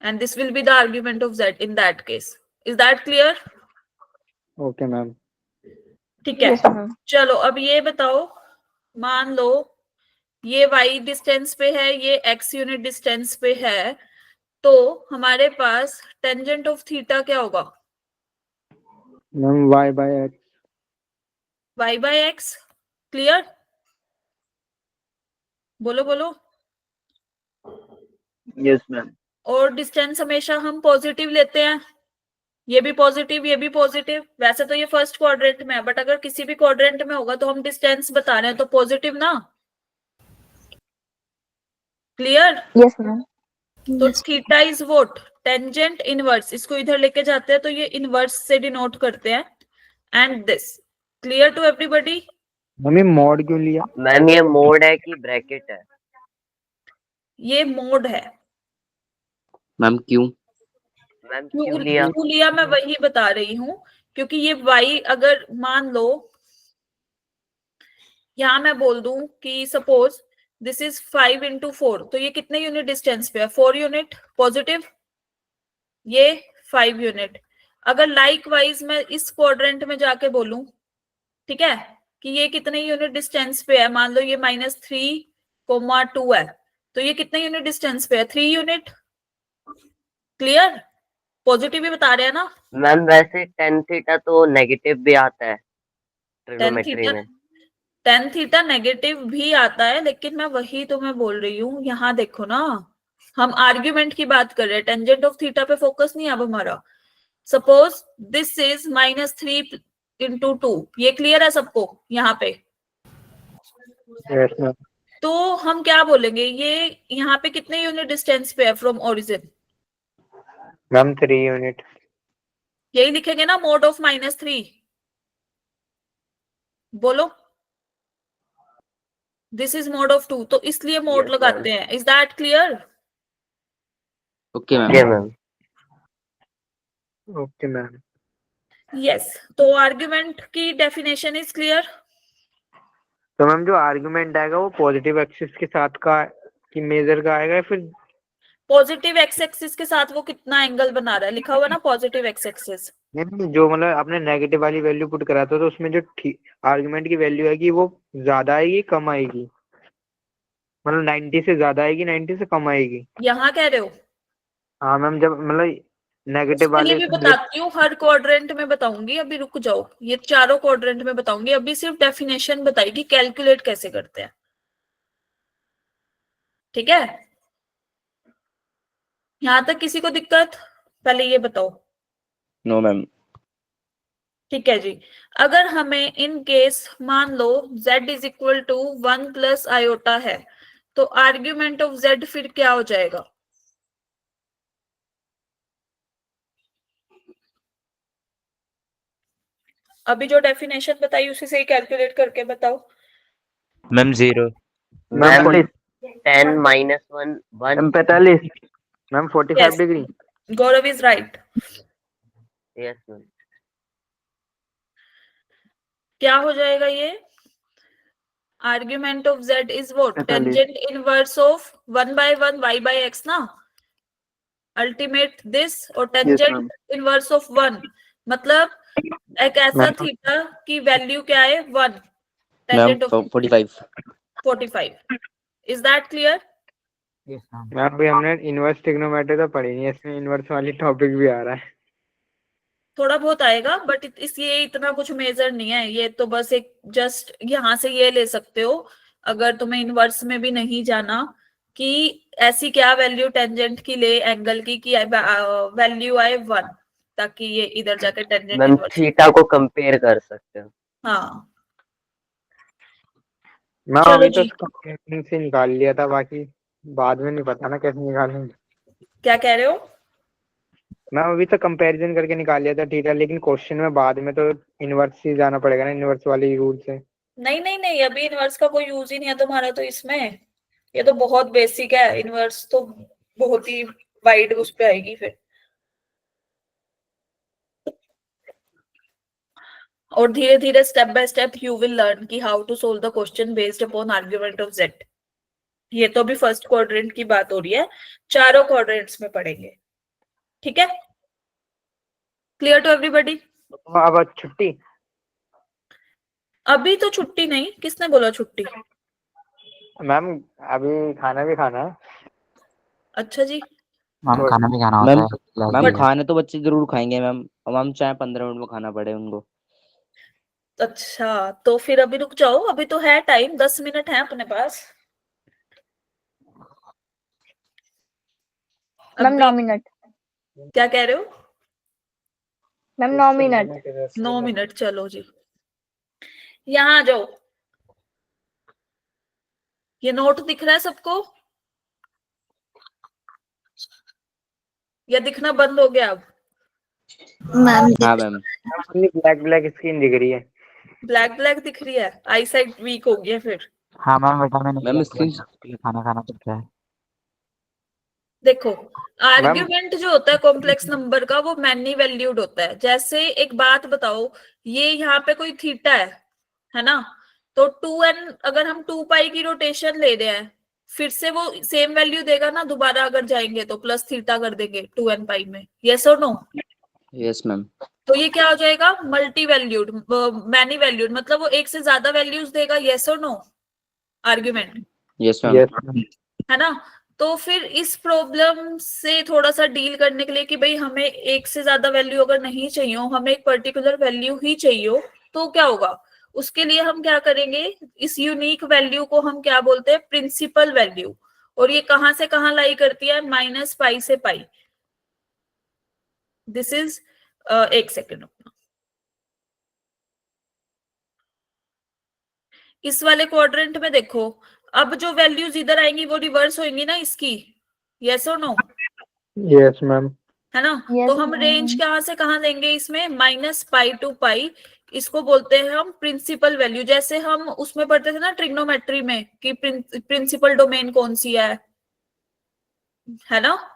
And this will be the argument of z in that case. Is that clear? Okay ma'am. ठीक है। Yes, ma'am. चलो अब ये बताओ, मान लो ये y डिस्टेंस पे है, ये x यूनिट डिस्टेंस पे है, तो हमारे पास टेंजेंट ऑफ थीटा क्या होगा? Ma'am y by x। y by x। Clear? बोलो बोलो। Yes ma'am. और डिस्टेंस हमेशा हम पॉजिटिव लेते हैं, ये भी पॉजिटिव, ये भी पॉजिटिव। वैसे तो ये फर्स्ट क्वाड्रेंट में है, बट अगर किसी भी क्वाड्रेंट में होगा तो हम डिस्टेंस बता रहे हैं तो पॉजिटिव ना। क्लियर? Yes, ma'am. तो theta is what? Tangent inverse. इसको इधर लेके जाते हैं तो ये इनवर्स से डिनोट करते हैं। And this clear to everybody? Mummy mod क्यों लिया? मैम ये मोड है कि ब्रैकेट है? ये मोड है। मैम क्यों? मैम क्यों क्यों लिया? क्यों लिया मैं वही बता रही हूँ, क्योंकि ये y अगर मान लो यहाँ मैं बोल दूं कि सपोज दिस इज 5 into 4, तो ये कितने यूनिट डिस्टेंस पे है? 4 यूनिट पॉजिटिव, ये 5 यूनिट। अगर लाइक वाइज मैं इस क्वाड्रेंट में जाके बोलूं, ठीक है, कि ये कितने यूनिट डिस्टेंस पे है, मान लो ये -3,2 है, तो ये कितने यूनिट डिस्टेंस पे है? 3 यूनिट। क्लियर? पॉजिटिव ही बता रहे हैं ना? मैम वैसे टेन थीटा तो नेगेटिव भी आता है टेन ट्रिग्नोमेट्री थीटा में। टेन थीटा नेगेटिव भी आता है, लेकिन मैं वही तो मैं बोल रही हूँ, यहाँ देखो ना, हम आर्ग्यूमेंट की बात कर रहे हैं, टेंजेंट ऑफ थीटा पे फोकस नहीं है अब हमारा। सपोज दिस इज -3 into 2, ये क्लियर है सबको यहाँ पे? Yes ma'am. तो हम क्या बोलेंगे, ये यहाँ पे कितने यूनिट डिस्टेंस पे है फ्रॉम ओरिजिन? Ma'am 3 unit. यही लिखेंगे ना, मोड ऑफ -3। बोलो, दिस इज मोड ऑफ 2, तो इसलिए मोड Yes, लगाते हैं। Is that clear? Okay okay ma'am. Ma'am. Okay ma'am. Yes, तो आर्ग्यूमेंट की डेफिनेशन इज क्लियर? तो मैम जो आर्गुमेंट आएगा वो पॉजिटिव एक्सिस के साथ का की मेजर का आएगा या फिर पॉजिटिव एक्स एक्सिस के साथ वो कितना एंगल बना रहा है, लिखा हुआ ना पॉजिटिव एक्स एक्सिस। नहीं, जो मतलब आपने नेगेटिव वाली वैल्यू पुट करा था तो उसमें जो आर्गुमेंट की वैल्यू आएगी वो ज्यादा आएगी कम आएगी? मतलब 90 से ज्यादा आएगी 90 से कम आएगी? यहाँ कह रहे हो? हाँ मैम, जब मतलब नेगेटिव उसके लिए वाले भी बताती हूँ, हर क्वाड्रेंट में बताऊंगी, अभी रुक जाओ, ये चारों क्वाड्रेंट में बताऊंगी, अभी सिर्फ डेफिनेशन बताएगी, कैलकुलेट कैसे करते हैं, ठीक है? यहाँ तक किसी को दिक्कत? पहले ये बताओ। No ma'am. ठीक है जी। अगर हमें इन केस मान लो z is equal to 1 plus iota है, तो आर्ग्यूमेंट ऑफ z फिर क्या हो जाएगा? अभी जो डेफिनेशन बताई उसी से ही कैलकुलेट करके बताओ। Ma'am 0। Ma'am 40 10 minus 1 1 ma'am 45 ma'am 45 Yes. Degree. Gaurav is right. Yes ma'am. क्या हो जाएगा ये? Argument of z is what? 45 tangent inverse of 1 by 1 y by x ना, अल्टीमेट दिस, और yes tangent ma'am. Inverse of 1 मतलब एक ऐसा मैम थीटा की वैल्यू क्या है? 1 ma'am tangent of 45। 45। Is that clear? Yes ma'am. Ma'am अभी हमने इनवर्स ट्रिग्नोमेट्री तो पढ़ी नहीं है, इसमें इनवर्स वाली टॉपिक भी आ रहा है। थोड़ा बहुत आएगा बट ये इतना कुछ मेजर नहीं है, ये तो बस एक जस्ट यहाँ से ये ले सकते हो अगर तुम्हें इनवर्स में भी नहीं जाना कि ऐसी क्या वैल्यू टेंजेंट की ले एंगल की वैल्यू आए 1, ताकि ये इधर जाकर टेंजेंट मैम इनवर्स। थीटा को कंपेयर कर सकते हो। हाँ मैम चलो अभी तो जी, उसका calculation से निकाल लिया था, बाकी बाद में नहीं पता ना कैसे निकालेंगे। क्या कह रहे हो? मैम अभी तो कंपैरिजन करके निकाल लिया था थीटा, लेकिन क्वेश्चन में बाद में तो इनवर्स ही जाना पड़ेगा ना, इनवर्स वाली रूल से। नहीं नहीं नहीं, अभी इनवर्स का कोई यूज ही नहीं है तुम्हारा तो इसमें, ये तो बहुत बेसिक है, इनवर्स तो बहुत ही वाइड उस पे आएगी फिर। और धीरे धीरे step by step you will learn कि how to solve the question based upon argument of z। ये तो अभी फर्स्ट क्वाड्रेंट की बात हो रही है, चारों क्वाड्रेंट्स में पढ़ेंगे। ठीक है, क्लियर टू एवरीबॉडी? अब छुट्टी? अभी तो छुट्टी नहीं, किसने बोला छुट्टी? मैम अभी खाना भी खाना है। अच्छा जी, मैम और खाना भी खाना होता मैम है क्लास मैम के लिए। खाने तो बच्चे जरूर खाएंगे मैम, अब हम चाहे 15 मिनट में खाना पड़े उनको। अच्छा तो फिर अभी रुक जाओ, अभी तो है टाइम, 10 मिनट है अपने पास। मैम अभी 9 मिनट। क्या कह रहे हो? Ma'am 9 minute. 9 मिनट, चलो जी यहाँ आ जाओ। ये नोट दिख रहा है सबको या दिखना बंद हो गया अब? मैम हाँ मैम। ब्लैक ब्लैक स्क्रीन दिख रही है। ब्लैक ब्लैक दिख रही है, आई साइट वीक हो गई है फिर। हाँ मैम विटामिन मैम स्क्रीन के लिए खाना खाना पड़ता है। देखो, मैम आर्ग्यूमेंट जो होता है कॉम्प्लेक्स नंबर का वो मैनी वैल्यूड होता है। जैसे एक बात बताओ, ये यहाँ पे कोई थीटा है ना, तो 2n अगर हम 2 पाई की रोटेशन ले रहे हैं, फिर से वो सेम वैल्यू देगा ना, दोबारा अगर जाएंगे तो प्लस थीटा कर देंगे 2n पाई में, यस और नो? Yes ma'am. तो ये क्या हो जाएगा? मल्टी वैल्यूड, मैनी वैल्यूड, मतलब वो एक से ज्यादा वैल्यूज देगा, यस और नो? Argument, yes ma'am. Yes ma'am. है ना? तो फिर इस प्रॉब्लम से थोड़ा सा डील करने के लिए कि भाई हमें एक से ज्यादा वैल्यू अगर नहीं चाहिए हो, हमें एक पर्टिकुलर वैल्यू ही चाहिए हो, तो क्या होगा? उसके लिए हम क्या करेंगे, इस यूनिक वैल्यू को हम क्या बोलते हैं? Principal value. और ये कहां से कहां लाई करती है? माइनस पाई से पाई। दिस इज एक सेकेंड, इस वाले क्वाड्रेंट में देखो, अब जो वैल्यूज इधर आएंगी वो रिवर्स होंगी ना इसकी, यस और नो? Yes ma'am. है ना? यस तो हम रेंज कहां से कहां देंगे इसमें? माइनस पाई टू पाई। इसको बोलते हैं हम प्रिंसिपल वैल्यू। जैसे हम उसमें पढ़ते थे ना ट्रिग्नोमेट्री में कि प्रिंसिपल डोमेन कौन सी है ना?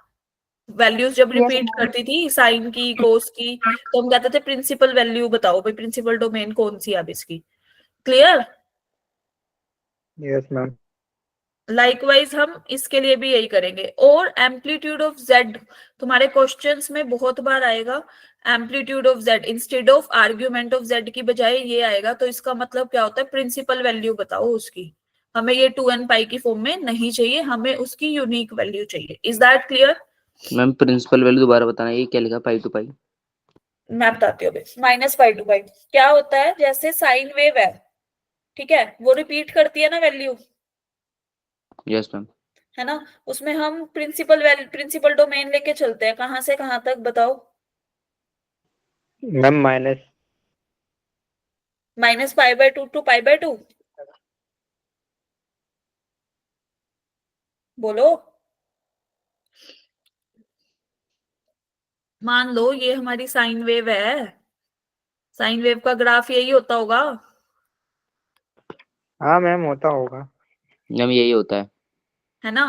वैल्यूज जब यस रिपीट करती थी साइन की, कोस की, तो हम कहते थे प्रिंसिपल वैल्यू बताओ भाई, प्रिंसिपल डोमेन कौन सी है अब इसकी। क्लियर? Yes ma'am. लाइकवाइज हम इसके लिए भी यही करेंगे। और एम्पलीट्यूड ऑफ जेड तुम्हारे क्वेश्चंस में बहुत बार आएगा, amplitude of Z instead of argument of Z की बजाय ये आएगा। तो इसका मतलब क्या होता है? प्रिंसिपल वैल्यू बताओ उसकी। हमें ये 2n पाई की फॉर्म में नहीं चाहिए, हमें उसकी यूनिक वैल्यू चाहिए। Is that clear? Ma'am principal value दोबारा बताना, ये क्या लिखा पाई टू पाई? मैं बताती हूँ। माइनस पाई टू पाई क्या होता है? जैसे साइन वेव है, ठीक है, वो रिपीट करती है ना वैल्यू, यस मैम। है ना? उसमें हम प्रिंसिपल डोमेन लेके चलते हैं, कहां से कहां तक बताओ? Ma'am minus minus pi by two two pi by two. बोलो, मान लो ये हमारी साइन वेव है, साइन वेव का ग्राफ यही होता होगा। हाँ मैम होता होगा। मैम यही होता है ना।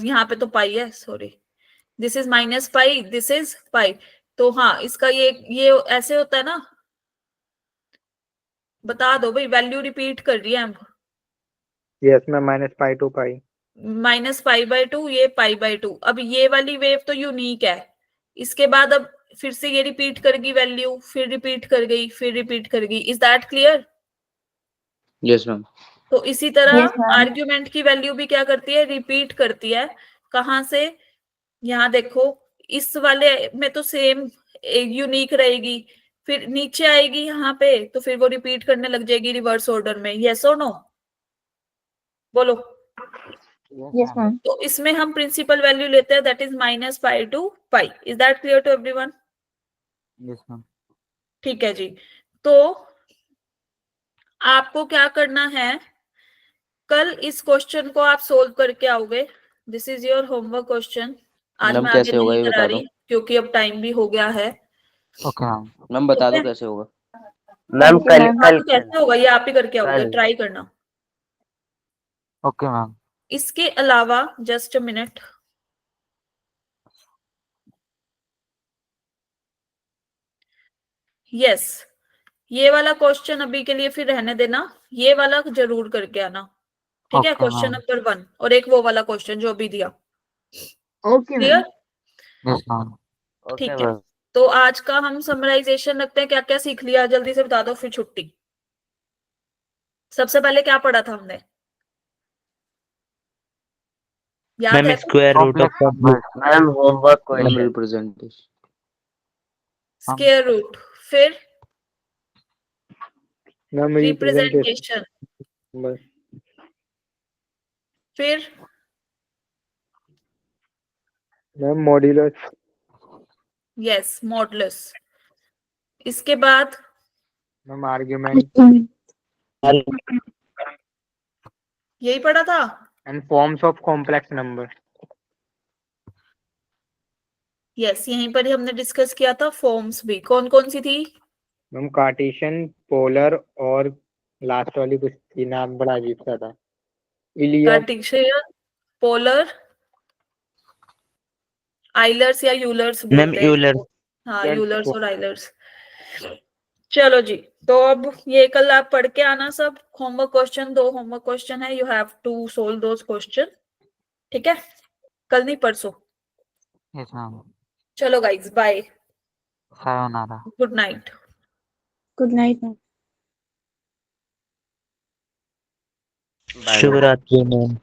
यहाँ पे तो पाई है, sorry, this is minus pi, this is pi. तो हाँ, इसका ये ऐसे होता है ना। बता दो भाई, वैल्यू रिपीट कर रही है हम। Yes ma'am, -π/2π। -π/2, ये π/2। अब ये वाली वेव तो यूनिक है। इसके बाद अब फिर से ये रिपीट करेगी वैल्यू, फिर रिपीट कर गई, फिर रिपीट कर गई। Is that clear? Yes ma'am. तो इसी तरह Yes, ma'am. आर्ग्यूमेंट की वैल्यू भी क्या करती है, रिपीट करती है। कहां से? यहाँ देखो, इस वाले में तो सेम यूनिक रहेगी, फिर नीचे आएगी यहाँ पे तो फिर वो रिपीट करने लग जाएगी रिवर्स ऑर्डर में। यस और नो? बोलो। Yes, ma'am. तो इसमें हम प्रिंसिपल वैल्यू लेते हैं, that is -π/2π। Is that clear to everyone? Yes ma'am. ठीक है जी। तो आपको क्या करना है, कल इस क्वेश्चन को आप सोल्व करके आओगे। This is your homework question. आज मैम मैं आगे कैसे होगा नहीं ये करा बता दो। रही क्योंकि अब टाइम भी हो गया है। Okay ma'am. मैम बता ठीक दो है? कैसे होगा। मैम Okay, कल ma'am. हाँ, कल तो कैसे होगा ये आप ही करके आओगे, कल ट्राई करना। Okay ma'am. इसके अलावा जस्ट अ मिनट, यस, ये वाला क्वेश्चन अभी के लिए फिर रहने देना, ये वाला जरूर करके आना। ठीक है? Okay question ma'am. नंबर 1 और एक वो वाला क्वेश्चन जो अभी दिया। Okay, clear? ma'am. Yes ma'am. Okay ठीक है। मैम। तो आज का हम समराइजेशन रखते हैं, क्या क्या सीख लिया जल्दी से बता दो, फिर छुट्टी। सबसे पहले क्या पढ़ा था हमने, याद मैम है कुछ? Square root of complex numbers. Ma'am homework ma'am question. Representation. Square root, फिर मैम रिप्रेजेंटेशन। रिप्रेजेंटेशन, फिर मैम मॉड्यूलस। Yes, modulus. इसके बाद मैम आर्ग्यूमेंट यही पढ़ा था। And forms of complex number. Yes, यहीं पर ही हमने डिस्कस किया था। फॉर्म्स भी कौन कौन सी थी? मैम कार्टेशियन, पोलर और लास्ट वाली कुछ थी, नाम बड़ा अजीब सा था। इलियट। कार्टेशियन, पोलर, आइलर्स या यूलर्स मैम बोलते हैं यूलर। इसको। हाँ, यूलर्स और आइलर्स। चलो जी, तो अब ये कल आप पढ़ के आना सब। होमवर्क क्वेश्चन, 2 होमवर्क क्वेश्चन है, you have to solve those question. ठीक है? कल नहीं, परसों। Yes ma'am. चलो guys, bye, sayonara. Good night. Good night, ma'am. Bye ma'am. शुभ रात्रि मैम।